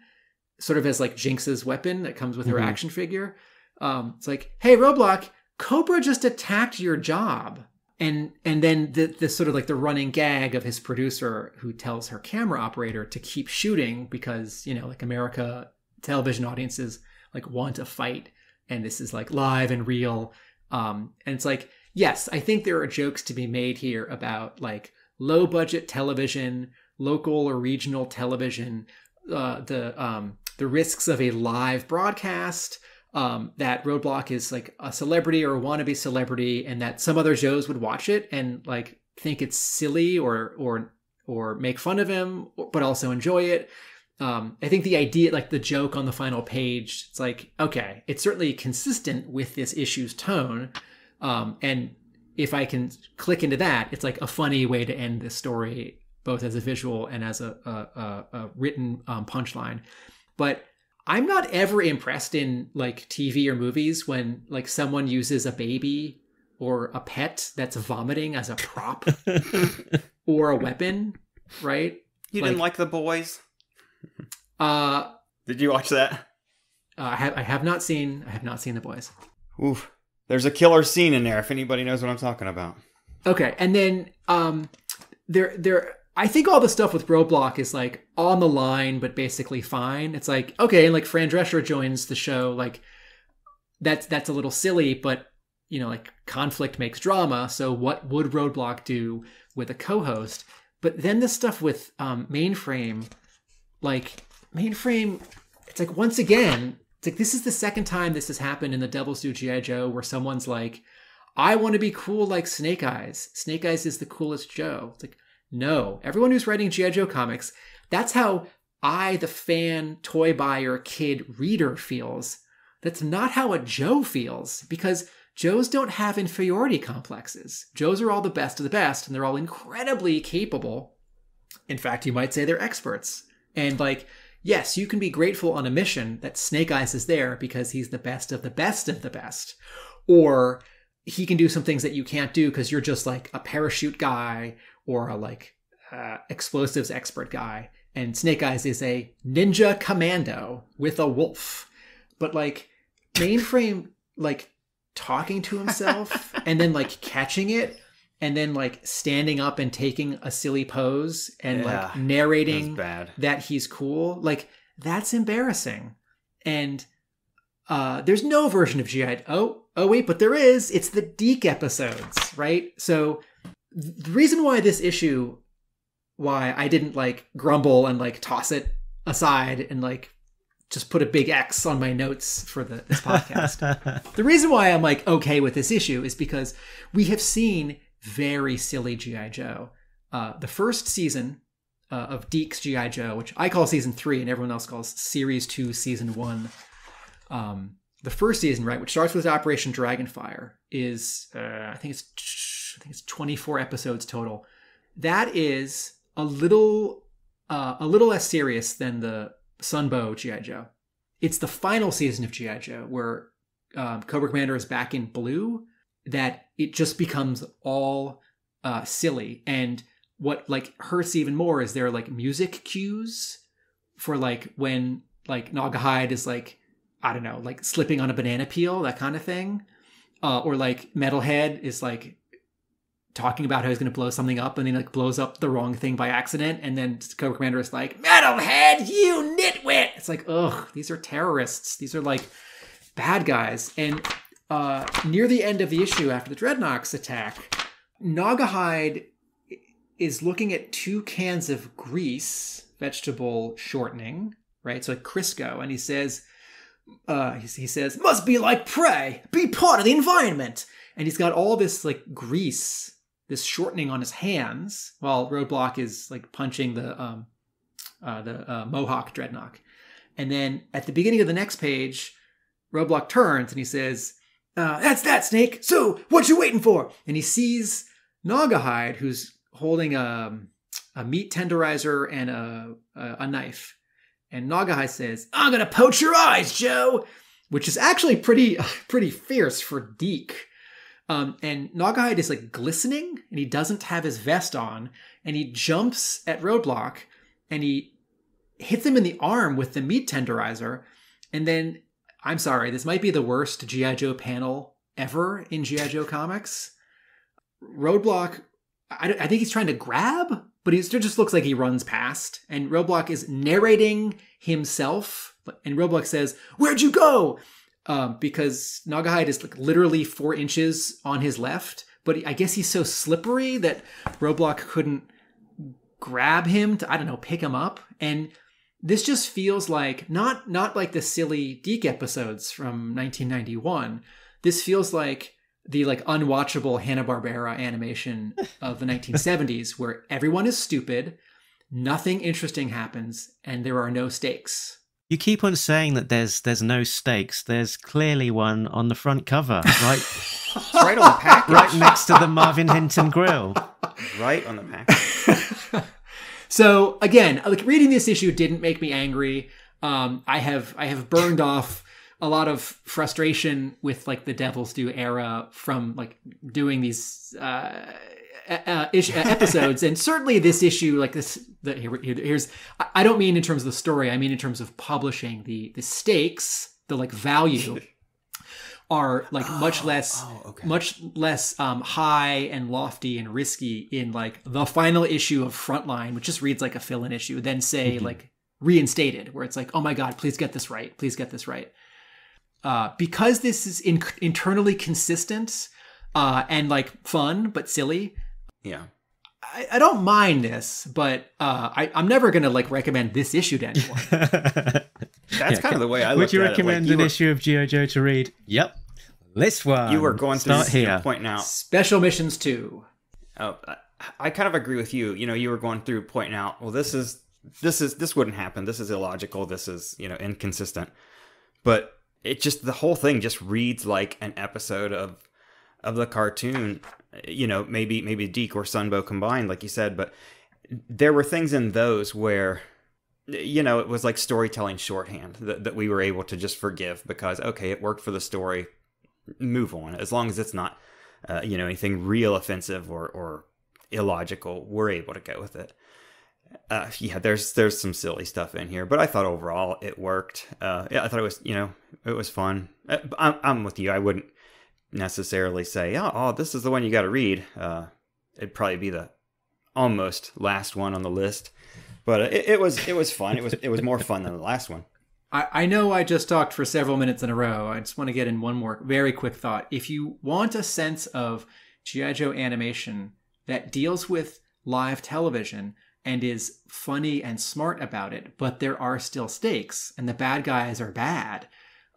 sort of as like Jinx's weapon that comes with her action figure. It's like, hey, Roadblock, Cobra just attacked your job. And then the sort of like the running gag of his producer who tells her camera operator to keep shooting because, you know, like America television audiences like want a fight. And this is like live and real. And it's like, yes, I think there are jokes to be made here about like low budget television, local or regional television, the risks of a live broadcast, that Roadblock is like a celebrity or a wannabe celebrity, and that some other shows would watch it and like think it's silly or make fun of him, but also enjoy it. I think the idea, like the joke on the final page, it's like, okay, it's certainly consistent with this issue's tone. And if I can click into that, it's like a funny way to end this story, both as a visual and as a written punchline. But I'm not ever impressed in like TV or movies when like someone uses a baby or a pet that's vomiting as a prop or a weapon, right? You didn't like The Boys? Did you watch that? I have not seen The Boys. Oof. There's a killer scene in there if anybody knows what I'm talking about. Okay, and then I think all the stuff with Roadblock is like on the line, but basically fine. It's like, okay, and like Fran Drescher joins the show, like that's a little silly, but you know, like conflict makes drama. So what would Roadblock do with a co-host? But then the stuff with Mainframe, it's like once again, it's like this is the second time this has happened in the Devil's Due G.I. Joe where someone's like, I want to be cool like Snake Eyes. Snake Eyes is the coolest Joe. It's like, no, everyone who's writing G.I. Joe comics, that's how I, the fan, toy buyer, kid, reader feels. That's not how a Joe feels, because Joes don't have inferiority complexes. Joes are all the best of the best, and they're all incredibly capable. In fact, you might say they're experts. And like, yes, you can be grateful on a mission that Snake Eyes is there because he's the best of the best of the best. Or he can do some things that you can't do because you're just like a parachute guy or a like explosives expert guy, and Snake Eyes is a ninja commando with a wolf. But like Mainframe like talking to himself and then like catching it and then like standing up and taking a silly pose and like narrating that he's cool, like that's embarrassing. And there's no version of G.I. Oh wait, but there is. It's the Deke episodes, right? So the reason why this issue, why I didn't like grumble and like toss it aside and like just put a big X on my notes for this podcast. The reason why I'm like okay with this issue is because we have seen very silly G.I. Joe. The first season of Deke's G.I. Joe, which I call season 3 and everyone else calls series 2, season 1. The first season, right, which starts with Operation Dragonfire, is I think it's 24 episodes total. That is a little less serious than the Sunbow G.I. Joe. It's the final season of G.I. Joe where Cobra Commander is back in blue, that it just becomes all silly. And what like hurts even more is there are like music cues for like when like Naugahyde is like, I don't know, like slipping on a banana peel, that kind of thing. Or like Metalhead is like talking about how he's going to blow something up and he like blows up the wrong thing by accident. And then Cobra Commander is like, Metalhead, you nitwit. It's like, ugh, these are terrorists. These are like bad guys. And near the end of the issue, after the Dreadnoks attack, Naugahyde is looking at 2 cans of grease, vegetable shortening, right? So like Crisco. And he says, must be like prey, be part of the environment. And he's got all this like grease, this shortening on his hands, while Roadblock is like punching the Mohawk Dreadnought. And then at the beginning of the next page, Roadblock turns and he says, that's that, Snake. So what you waiting for? And he sees Naugahyde, who's holding a meat tenderizer and a knife. And Naugahyde says, I'm going to poach your eyes, Joe, which is actually pretty fierce for Deke. And Naugahyde is like glistening, and he doesn't have his vest on, and he jumps at Roadblock, and he hits him in the arm with the meat tenderizer. And then, I'm sorry, this might be the worst G.I. Joe panel ever in G.I. Joe comics. Roadblock, I think he's trying to grab, but he still just looks like he runs past. And Roadblock is narrating himself, and Roadblock says, "Where'd you go?" Because Naugahyde is like literally 4 inches on his left, but I guess he's so slippery that Roadblock couldn't grab him to, I don't know, pick him up. And this just feels like not like the silly Deke episodes from 1991. This feels like the like unwatchable Hanna-Barbera animation of the 1970s, where everyone is stupid, nothing interesting happens, and there are no stakes. You keep on saying that there's no stakes. There's clearly one on the front cover, right? It's right on the package. Right next to the Marvin Hinton grill. Right on the package. So again, like reading this issue didn't make me angry. I have burned off a lot of frustration with like the Devil's Due era from like doing these episodes, and certainly this issue, like this. Here's I don't mean in terms of the story. I mean in terms of publishing. The stakes, the like value, are like much less high and lofty and risky in like the final issue of Frontline, which just reads like a fill-in issue, than say like Reinstated, where it's like, oh my god, please get this right, please get this right. Because this is internally consistent and like fun but silly. Yeah. I don't mind this, but I'm never going to like recommend this issue to anyone. That's kind of the way I look at it. Would you recommend an issue of G.I. Joe to read? Yep. This one. You were going through Start here. Pointing out. Special Missions 2. Oh, I kind of agree with you. You know, you were going through pointing out, well, this wouldn't happen. This is illogical. This is, inconsistent. But it just, the whole thing just reads like an episode of the cartoon, maybe Deke or Sunbow combined, like you said. But there were things in those where, it was like storytelling shorthand that we were able to just forgive because, okay, it worked for the story. Move on. As long as it's not, anything real offensive or illogical, we're able to go with it. There's some silly stuff in here, but I thought overall it worked. I thought it was, it was fun. I'm with you. I wouldn't necessarily say, oh, this is the one you got to read. It'd probably be the almost last one on the list, but it was fun. It was more fun than the last one. I know I just talked for several minutes in a row. I just want to get in one more very quick thought. If you want a sense of G.I. Joe animation that deals with live television and is funny and smart about it, but there are still stakes and the bad guys are bad,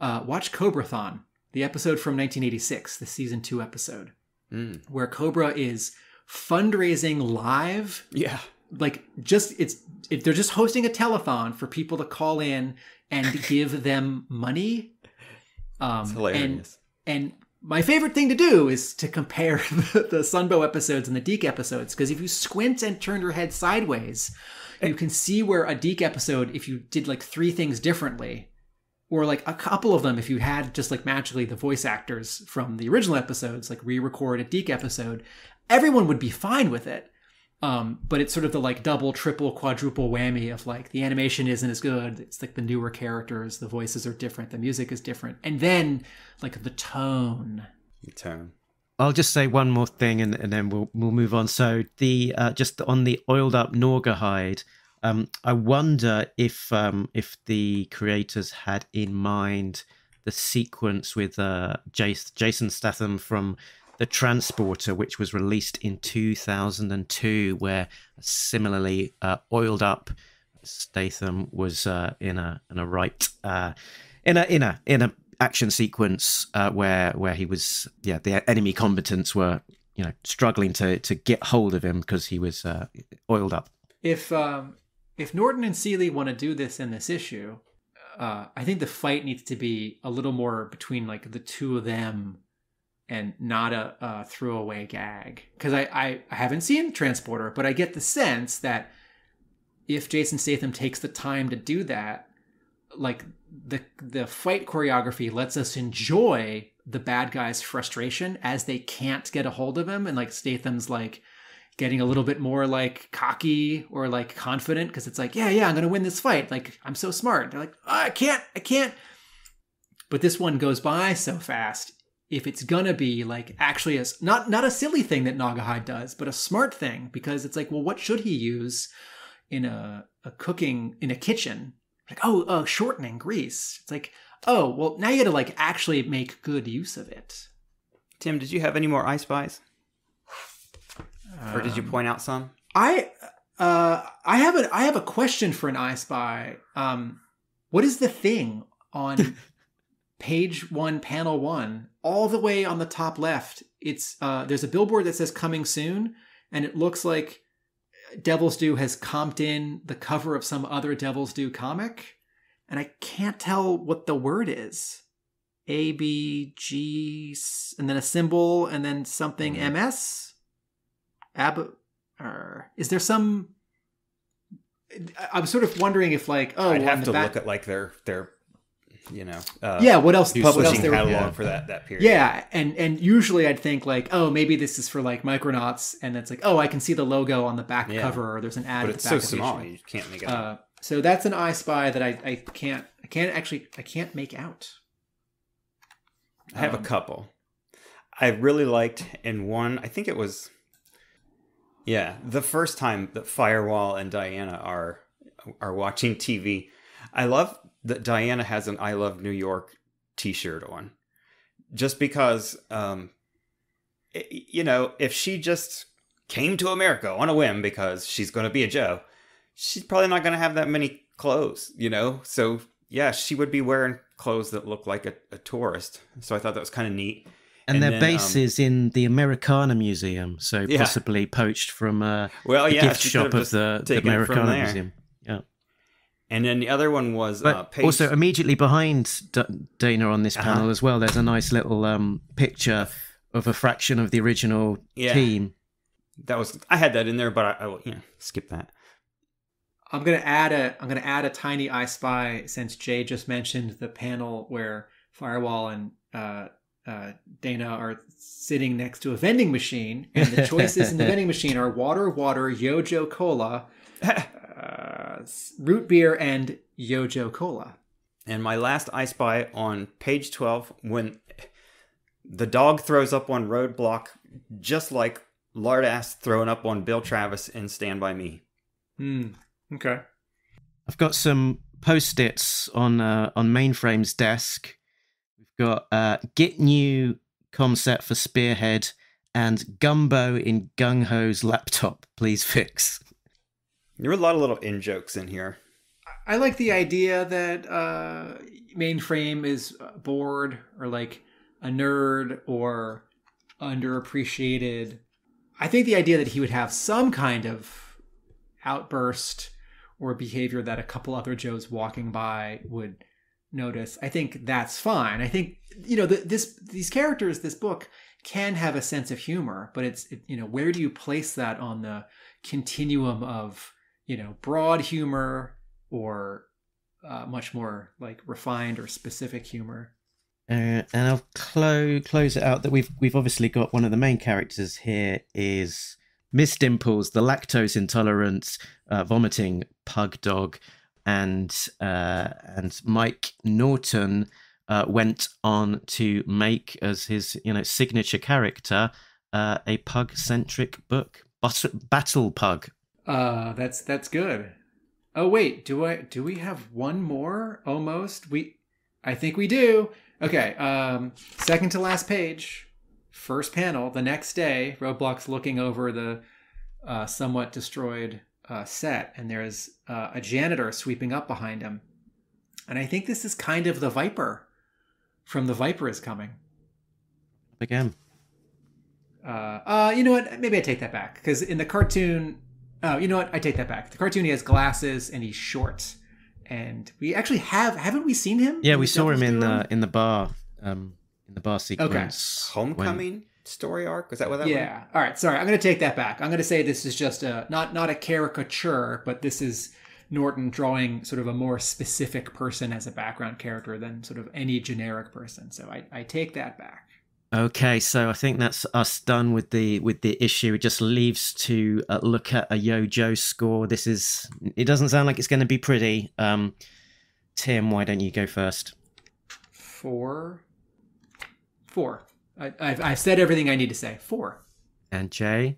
watch Cobrathon, the episode from 1986, the season 2 episode, where Cobra is fundraising live. Yeah. Like they're just hosting a telethon for people to call in and give them money. It's hilarious. And my favorite thing to do is to compare the Sunbow episodes and the Deke episodes, because if you squint and turn your head sideways, you can see where a Deke episode, if you did like 3 things differently, or like a couple of them, if you had just like magically the voice actors from the original episodes, like re-record a Deke episode, everyone would be fine with it. But it's sort of the like double, triple, quadruple whammy of like the animation isn't as good. It's like the newer characters, the voices are different, the music is different, and then like the tone. I'll just say one more thing, and then we'll move on. So the just on the oiled up Naugahyde, I wonder if the creators had in mind the sequence with Jason Statham from The Transporter, which was released in 2002, where similarly oiled up Statham was in a action sequence where he was the enemy combatants were struggling to get hold of him because he was oiled up. If Norton and Seeley want to do this in this issue, I think the fight needs to be a little more between like the two of them and not a throwaway gag. Because I haven't seen Transporter, but I get the sense that if Jason Statham takes the time to do that, like the fight choreography lets us enjoy the bad guy's frustration as they can't get a hold of him, and like Statham's like getting a little bit more like cocky or like confident because it's like, yeah, I'm gonna win this fight. Like, I'm so smart. They're like, oh, I can't. But this one goes by so fast. If it's gonna be like actually not a silly thing that Nagahide does, but a smart thing, because it's like, well, what should he use in a cooking in a kitchen? Like, shortening grease. It's like, oh, well, now you got to like actually make good use of it. Tim, did you have any more I Spies? Or did you point out some? I have a question for an I Spy. What is the thing on page 1, panel 1, all the way on the top left? It's there's a billboard that says "Coming Soon," and it looks like Devil's Due has comped in the cover of some other Devil's Due comic, and I can't tell what the word is. A, B, G, and then a symbol, and then something MS? Is there some... I'm sort of wondering if like, I'd have to look at like their what else publishing they were catalog for that period. Yeah, and usually I'd think like, oh, maybe this is for like Micronauts, and it's like, oh, I can see the logo on the back cover, or there's an ad. But at it's the back so small, you can't make it out. So that's an I Spy that I can't make out. I have a couple. I really liked in one. I think it was, the first time that Firewall and Diana are watching TV. I love that Diana has an "I Love New York" T-shirt on, just because, if she just came to America on a whim because she's going to be a Joe, she's probably not going to have that many clothes, So yeah, she would be wearing clothes that look like a tourist. So I thought that was kind of neat. And their base is in the Americana Museum, so possibly poached from the gift shop of the Americana Museum. Yeah. And then the other one was also immediately behind Dana on this panel as well. There's a nice little picture of a fraction of the original team. I had that in there, but I will skip that. I'm gonna add a tiny I Spy, since Jay just mentioned the panel where Firewall and Dana are sitting next to a vending machine, and the choices in the vending machine are water, Yojo Cola, root beer, and Yojo Cola. And my last I Spy on page 12, when the dog throws up on Roadblock, just like Lardass throwing up on Bill Travis in Stand By Me. Okay. I've got some post-its on Mainframe's desk. We've got Git New Comset for Spearhead and Gumbo in Gung Ho's laptop, please fix. There were a lot of little in-jokes in here. I like the idea that Mainframe is bored, or like a nerd, or underappreciated. I think the idea that he would have some kind of outburst or behavior that a couple other Joes walking by would notice, I think that's fine. I think, these characters, this book can have a sense of humor, but where do you place that on the continuum of, broad humor or much more like refined or specific humor? And I'll close it out that we've obviously got one of the main characters here is Miss Dimples, the lactose intolerant, vomiting pug dog, and Mike Norton went on to make as his signature character a pug-centric book, Battle Pug. That's good. Oh wait, do we have one more? Almost. I think we do. Okay. Second to last page. First panel, the next day, Roadblock's looking over the somewhat destroyed set, and there's a janitor sweeping up behind him. And I think this is kind of the Viper from The Viper is Coming. Again. You know what? Maybe I take that back. Because in the cartoon... Oh, you know what? I take that back. The cartoon, he has glasses and he's short. And we actually haven't we seen him? Yeah, we saw him in the bar. In the bar sequence. Okay. Homecoming story arc? Was that what that was? Yeah. All right. Sorry. I'm going to take that back. I'm going to say this is just not a caricature, but this is Norton drawing sort of a more specific person as a background character than sort of any generic person. So I take that back. Okay, so I think that's us done with the issue. It just leaves to look at a Yo-Jo score. It doesn't sound like it's going to be pretty. Tim, why don't you go first? 4. I've said everything I need to say. 4. And Jay?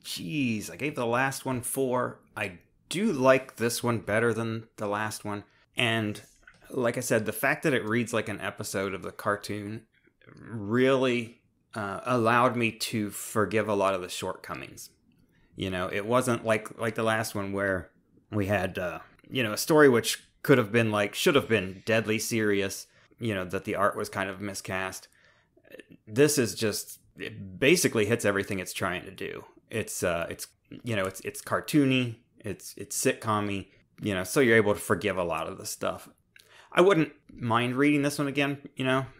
Jeez, I gave the last one 4. I do like this one better than the last one. And like I said, the fact that it reads like an episode of the cartoon really allowed me to forgive a lot of the shortcomings. You know, it wasn't like the last one where we had, a story which should have been deadly serious, that the art was kind of miscast. This is just, it basically hits everything it's trying to do. It's cartoony, it's sitcom-y, so you're able to forgive a lot of the stuff. I wouldn't mind reading this one again,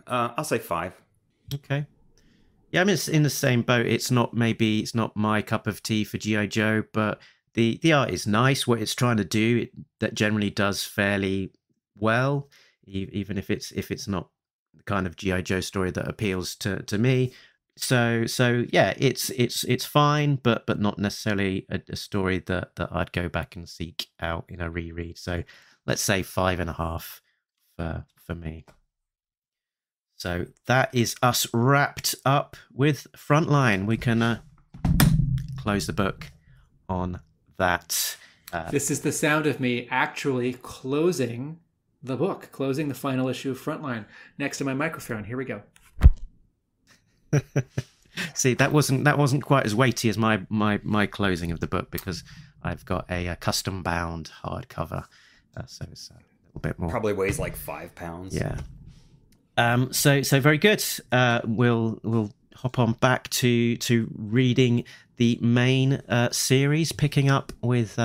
I'll say 5. Okay. Yeah, I mean, it's in the same boat. It's not my cup of tea for G.I. Joe, but the art is nice. What it's trying to do, that generally does fairly well, even if it's not the kind of G.I. Joe story that appeals to me. So yeah, it's fine, but not necessarily a story that I'd go back and seek out in a reread. So let's say 5.5 for me. So that is us wrapped up with Frontline. We can close the book on that. This is the sound of me actually closing the book, closing the final issue of Frontline next to my microphone. Here we go. See, that wasn't quite as weighty as my closing of the book, because I've got a custom bound hardcover, so it's a little bit more. Probably weighs like 5 pounds. Yeah. So very good. We'll hop on back to reading the main series, picking up with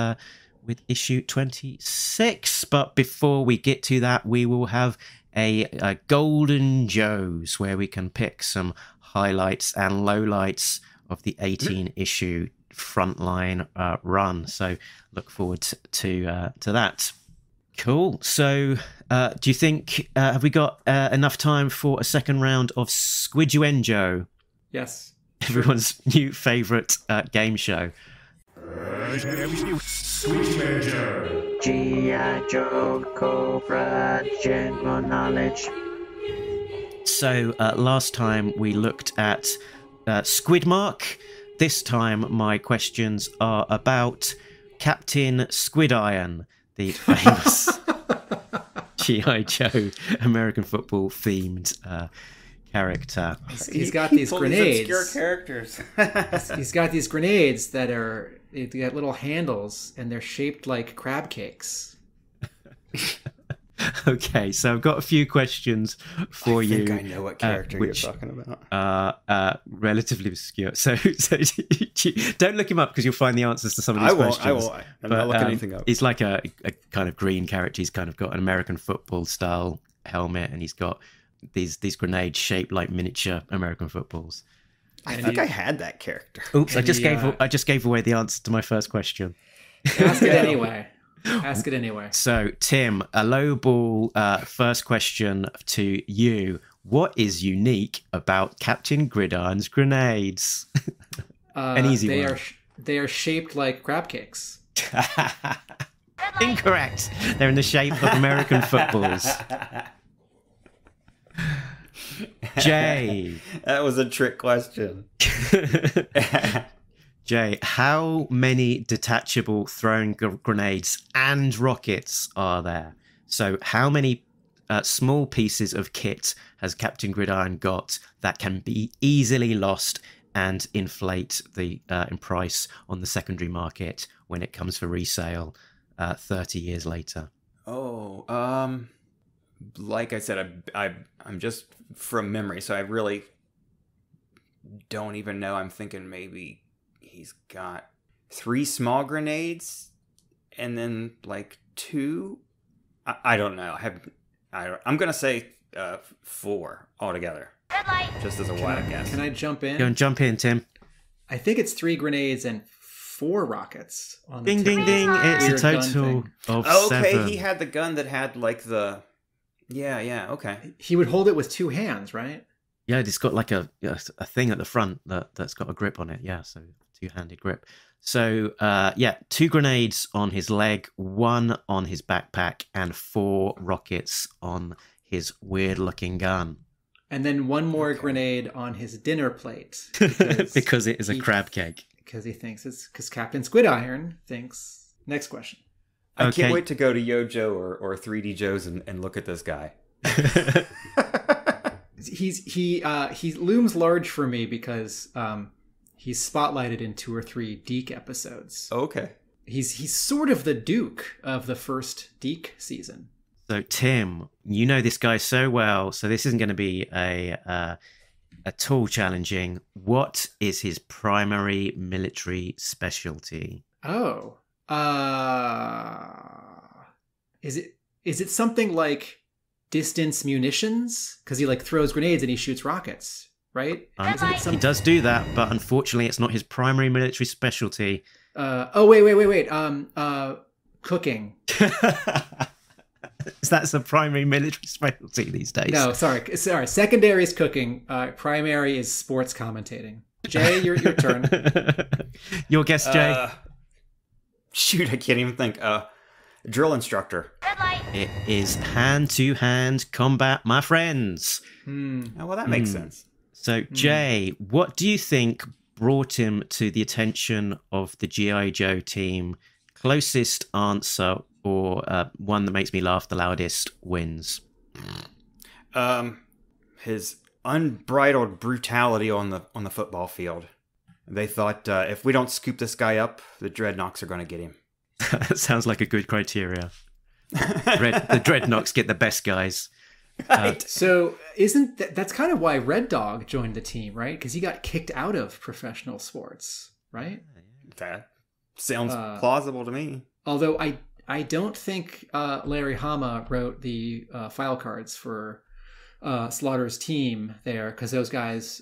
issue 26. But before we get to that, we will have a Golden Joes, where we can pick some highlights and lowlights of the 18 issue Frontline run. So look forward to that. Cool. So do you think have we got enough time for a second round of Squidguenjo? Yes. Everyone's new favourite game show. G.I. Joe, Cobra, general knowledge. So last time we looked at Squidmark. This time my questions are about Captain Squidiron, the famous G.I. Joe American football themed character. He's got these grenades. These obscure characters. He's got these grenades that they got little handles, and they're shaped like crab cakes. Okay, so I've got a few questions for you. I think I know what character which you're talking about. Relatively obscure. So don't look him up, because you'll find the answers to some of these questions. I won't. I'm not looking anything up. He's like a kind of green character. He's kind of got an American football style helmet, and he's got these grenades shaped like miniature American footballs. I think I had that character. Oops! I just gave away the answer to my first question. Ask it anyway. Ask it anyway. So, Tim, a low ball first question to you. What is unique about Captain Gridiron's grenades? An easy one. They are shaped like crab cakes. Incorrect. They're in the shape of American footballs. Jay. That was a trick question. Jay, how many detachable throwing grenades and rockets are there? So how many small pieces of kit has Captain Gridiron got that can be easily lost and inflate the in price on the secondary market when it comes for resale 30 years later? Like I said, I'm just from memory, so I really don't even know. I'm thinking maybe he's got 3 small grenades and then like 2. I don't know. I'm gonna say 4 altogether. Just as a wild guess. Can I jump in? Go and jump in, Tim. I think it's 3 grenades and 4 rockets. On Ding, the ding, ding. It's a Weird gun total thing. of Okay, 7. he had the gun that had like the. Yeah. Okay. He would hold it with 2 hands, right? Yeah, it's got like a thing at the front that's got a grip on it. Yeah, so 2-handed grip. So, 2 grenades on his leg, 1 on his backpack, and 4 rockets on his weird-looking gun. And then 1 more grenade on his dinner plate. Because it is a crab cake. Because he thinks it's... Because Captain Squidiron thinks... Next question. I Okay. can't wait to go to Yojo or 3D Joe's and look at this guy. He looms large for me because he's spotlighted in 2 or 3 Deke episodes. Okay. He's sort of the Duke of the first Deke season. So, Tim, you know this guy so well, so this isn't going to be at all challenging. What is his primary military specialty? Oh. Is it something like distance munitions? Because he like throws grenades and he shoots rockets, right? Isn't it He does do that, but unfortunately it's not his primary military specialty. Wait. Cooking. That's a primary military specialty these days. No, sorry. Secondary is cooking. Primary is sports commentating. Jay, your turn. Your guess, Jay? Shoot, I can't even think. Drill instructor. It is hand-to-hand combat, my friends. Oh, well, that makes sense. So, Jay, what do you think brought him to the attention of the G.I. Joe team? Closest answer, or one that makes me laugh the loudest, wins. His unbridled brutality on the football field. They thought if we don't scoop this guy up, the Dreadnoks are going to get him. That sounds like a good criteria. The Dreadnoks get the best guys. Right. So that's kind of why Red Dog joined the team, right? Because he got kicked out of professional sports, right? That sounds plausible to me. Although I don't think Larry Hama wrote the file cards for Slaughter's team there, because those guys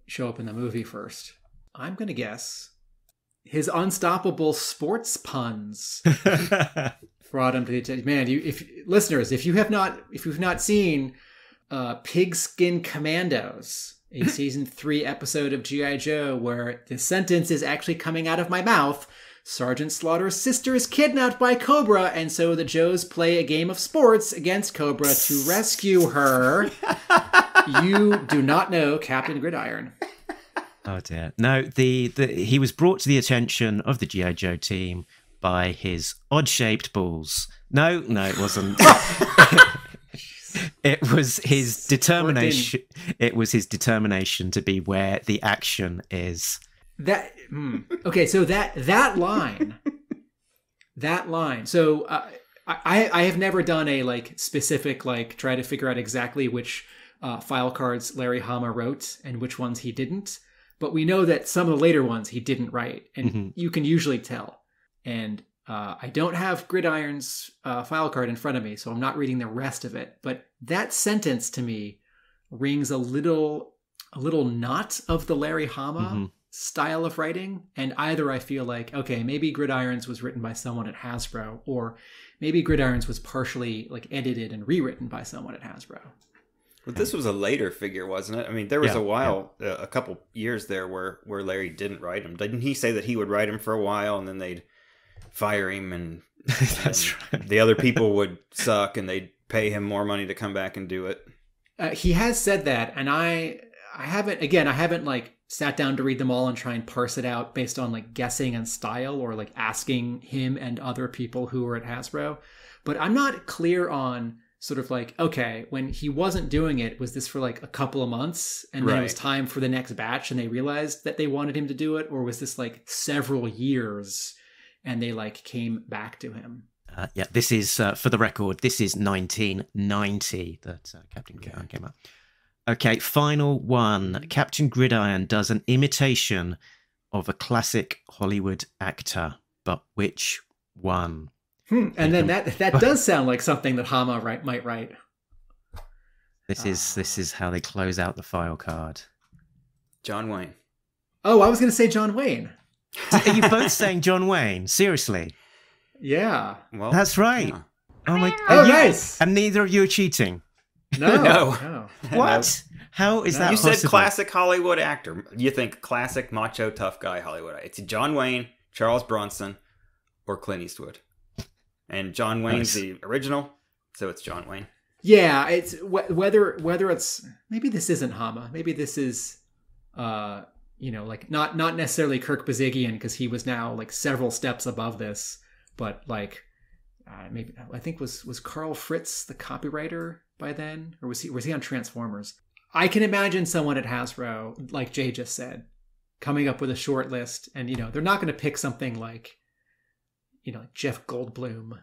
show up in the movie first. I'm going to guess his unstoppable sports puns brought him to the attention. Man, listeners, if you've not seen Pigskin Commandos, a season 3 episode of G.I. Joe, where the sentence is actually coming out of my mouth, Sergeant Slaughter's sister is kidnapped by Cobra, and so the Joes play a game of sports against Cobra to rescue her. You do not know Captain Gridiron. Oh dear. No, he was brought to the attention of the G.I. Joe team by his odd-shaped balls. No, it wasn't. It was his determination. It was his determination to be where the action is. Okay, so that line. So I have never done a specific try to figure out exactly which file cards Larry Hama wrote and which ones he didn't. But we know that some of the later ones he didn't write, and you can usually tell. And I don't have Gridiron's file card in front of me, so I'm not reading the rest of it. But that sentence to me rings a little not of the Larry Hama style of writing. And either I feel like, okay, maybe Gridiron's was written by someone at Hasbro, or maybe Gridiron's was partially edited and rewritten by someone at Hasbro. Well, this was a later figure, wasn't it? I mean, there was a while, a couple years there where Larry didn't write him. Didn't he say that he would write him for a while and then they'd fire him and, That's right. The other people would suck and they'd pay him more money to come back and do it? He has said that, and I haven't sat down to read them all and try and parse it out based on guessing and style or asking him and other people who were at Hasbro. But I'm not clear on sort of okay, when he wasn't doing it, was this for a couple of months and then it was time for the next batch and they realized that they wanted him to do it? Or was this several years and they came back to him? This is, for the record, this is 1990 that Captain Gridiron came out. Okay, final one. Captain Gridiron does an imitation of a classic Hollywood actor, but which one? And then that does sound like something that Hama might write. This is how they close out the file card. John Wayne. Oh, I was going to say John Wayne. Are you both saying John Wayne? Seriously? Yeah. Well, That's right. yeah. Oh my! Nice. And neither of you are cheating. No. No. What? How is that You possible? said classic Hollywood actor. You think classic macho tough guy Hollywood. It's John Wayne, Charles Bronson, or Clint Eastwood. And John Wayne's the original, so it's John Wayne. Yeah, it's whether it's maybe this isn't Hama. Maybe this is like not necessarily Kirk Bazigian, because he was now like several steps above this, but like maybe I think was Carl Fritz the copywriter by then, or was he on Transformers? I can imagine someone at Hasbro, like Jay just said, coming up with a short list, and they're not going to pick something like like Jeff Goldblum,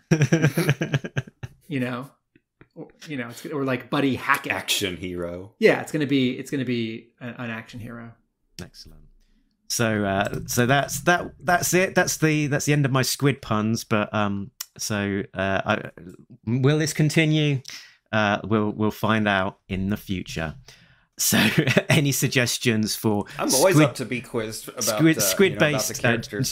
or like Buddy Hackett, Action hero. Yeah, it's gonna be an action hero. Excellent. So that's it. That's the end of my squid puns. But will this continue? We'll find out in the future. So, any suggestions for? I'm always up to be quizzed about squid-based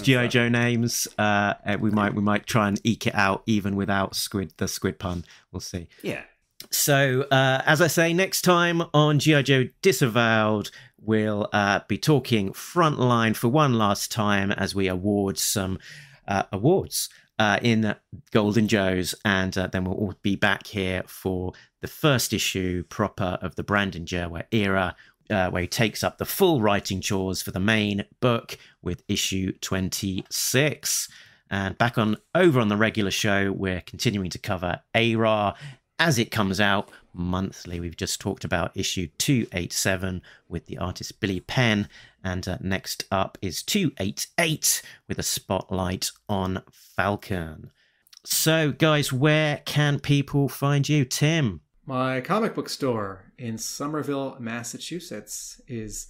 GI Joe names. We might try and eke it out even without the squid pun. We'll see. Yeah. So, as I say, next time on GI Joe Disavowed, we'll be talking Frontline for one last time as we award some awards in Golden Joes, and then we'll all be back here for the first issue proper of the Brandon Jerway era, where he takes up the full writing chores for the main book with issue 26. And back over on the regular show, we're continuing to cover ARA as it comes out monthly. We've just talked about issue 287 with the artist Billy Penn, and next up is 288 with a spotlight on Falcon. So, guys, where can people find you, Tim? My comic book store in Somerville, Massachusetts is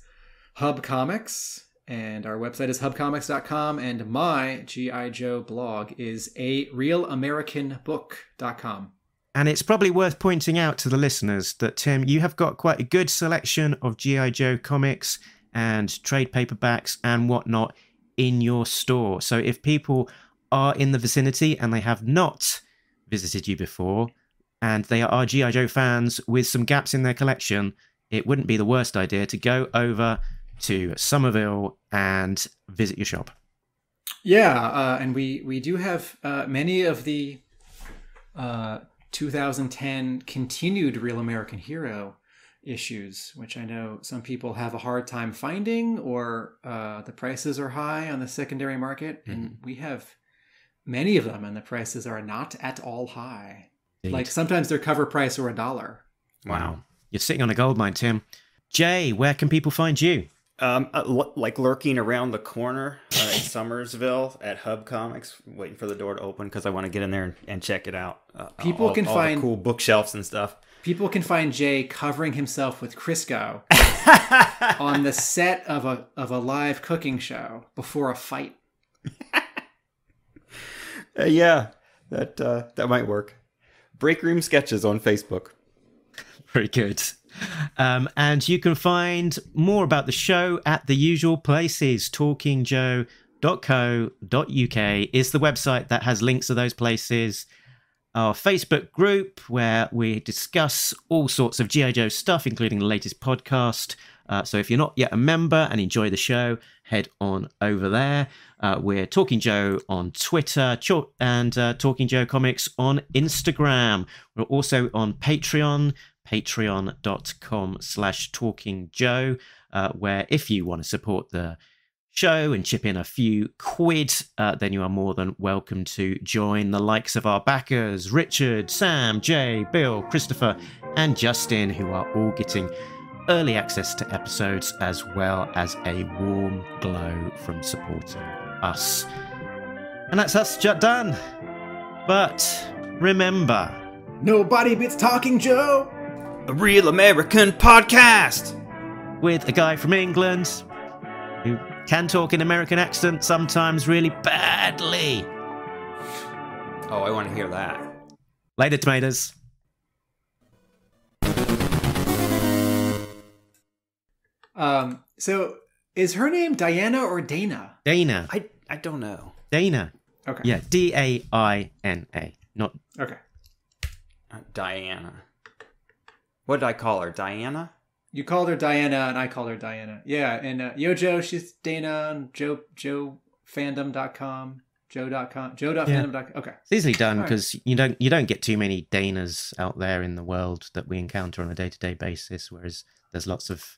Hub Comics, and our website is hubcomics.com, and my G.I. Joe blog is arealamericanbook.com. And it's probably worth pointing out to the listeners that, Tim, you have got quite a good selection of G.I. Joe comics and trade paperbacks and whatnot in your store. So if people are in the vicinity and they have not visited you before, and they are G.I. Joe fans with some gaps in their collection, it wouldn't be the worst idea to go over to Somerville and visit your shop. Yeah, and we do have many of the 2010 continued Real American Hero issues, which I know some people have a hard time finding, or the prices are high on the secondary market, and we have many of them, and the prices are not at all high. Indeed. Like sometimes their cover price or $1. Wow. You're sitting on a gold mine, Tim. Jay, where can people find you? Like lurking around the corner in Somersville at Hub Comics, waiting for the door to open because I want to get in there and check it out. People can find the cool bookshelves and stuff. People can find Jay covering himself with Crisco on the set of a live cooking show before a fight. Yeah, that might work. Break Room Sketches on Facebook. Very good. And you can find more about the show at the usual places. talkingjoe.co.uk is the website that has links to those places. Our Facebook group, where we discuss all sorts of G.I. Joe stuff, including the latest podcast. So if you're not yet a member and enjoy the show, head on over there. We're Talking Joe on Twitter and Talking Joe Comics on Instagram. We're also on Patreon, patreon.com/talkingjoe, where if you want to support the show and chip in a few quid, then you are more than welcome to join the likes of our backers, Richard, Sam, Jay, Bill, Christopher, and Justin, who are all getting early access to episodes as well as a warm glow from supporting us. And that's us done. But remember, nobody beats Talking Joe, a real American podcast with a guy from England who can talk in American accent sometimes really badly. Oh, I want to hear that. Later, tomatoes. So Is her name Diana or Dana? Dana. I don't know. Dana. Okay. Yeah, Daina. Not Okay. Diana. What did I call her? Diana? You called her Diana, and I called her Diana. Yeah, and Yojo, she's Dana on JoeFandom.com. Joe.fandom.com. Okay. It's easily done All right. because you don't get too many Danas out there in the world that we encounter on a day-to-day basis, whereas there's lots of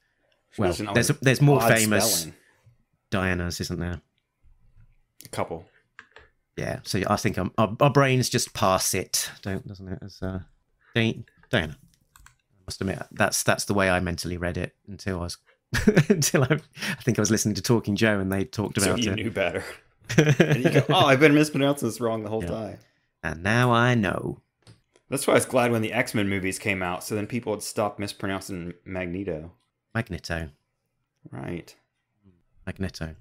there's more Odd famous spelling. Dianas, isn't there? A couple. Yeah, so I think our brains just pass it, doesn't it? As Diana. I must admit that's the way I mentally read it until I think I was listening to Talking Joe and they talked about it. So you knew better. And you go, oh, I've been mispronouncing this wrong the whole time. And now I know. That's why I was glad when the X-Men movies came out, so then people would stop mispronouncing Magneto. Magneto. Right. Magneto.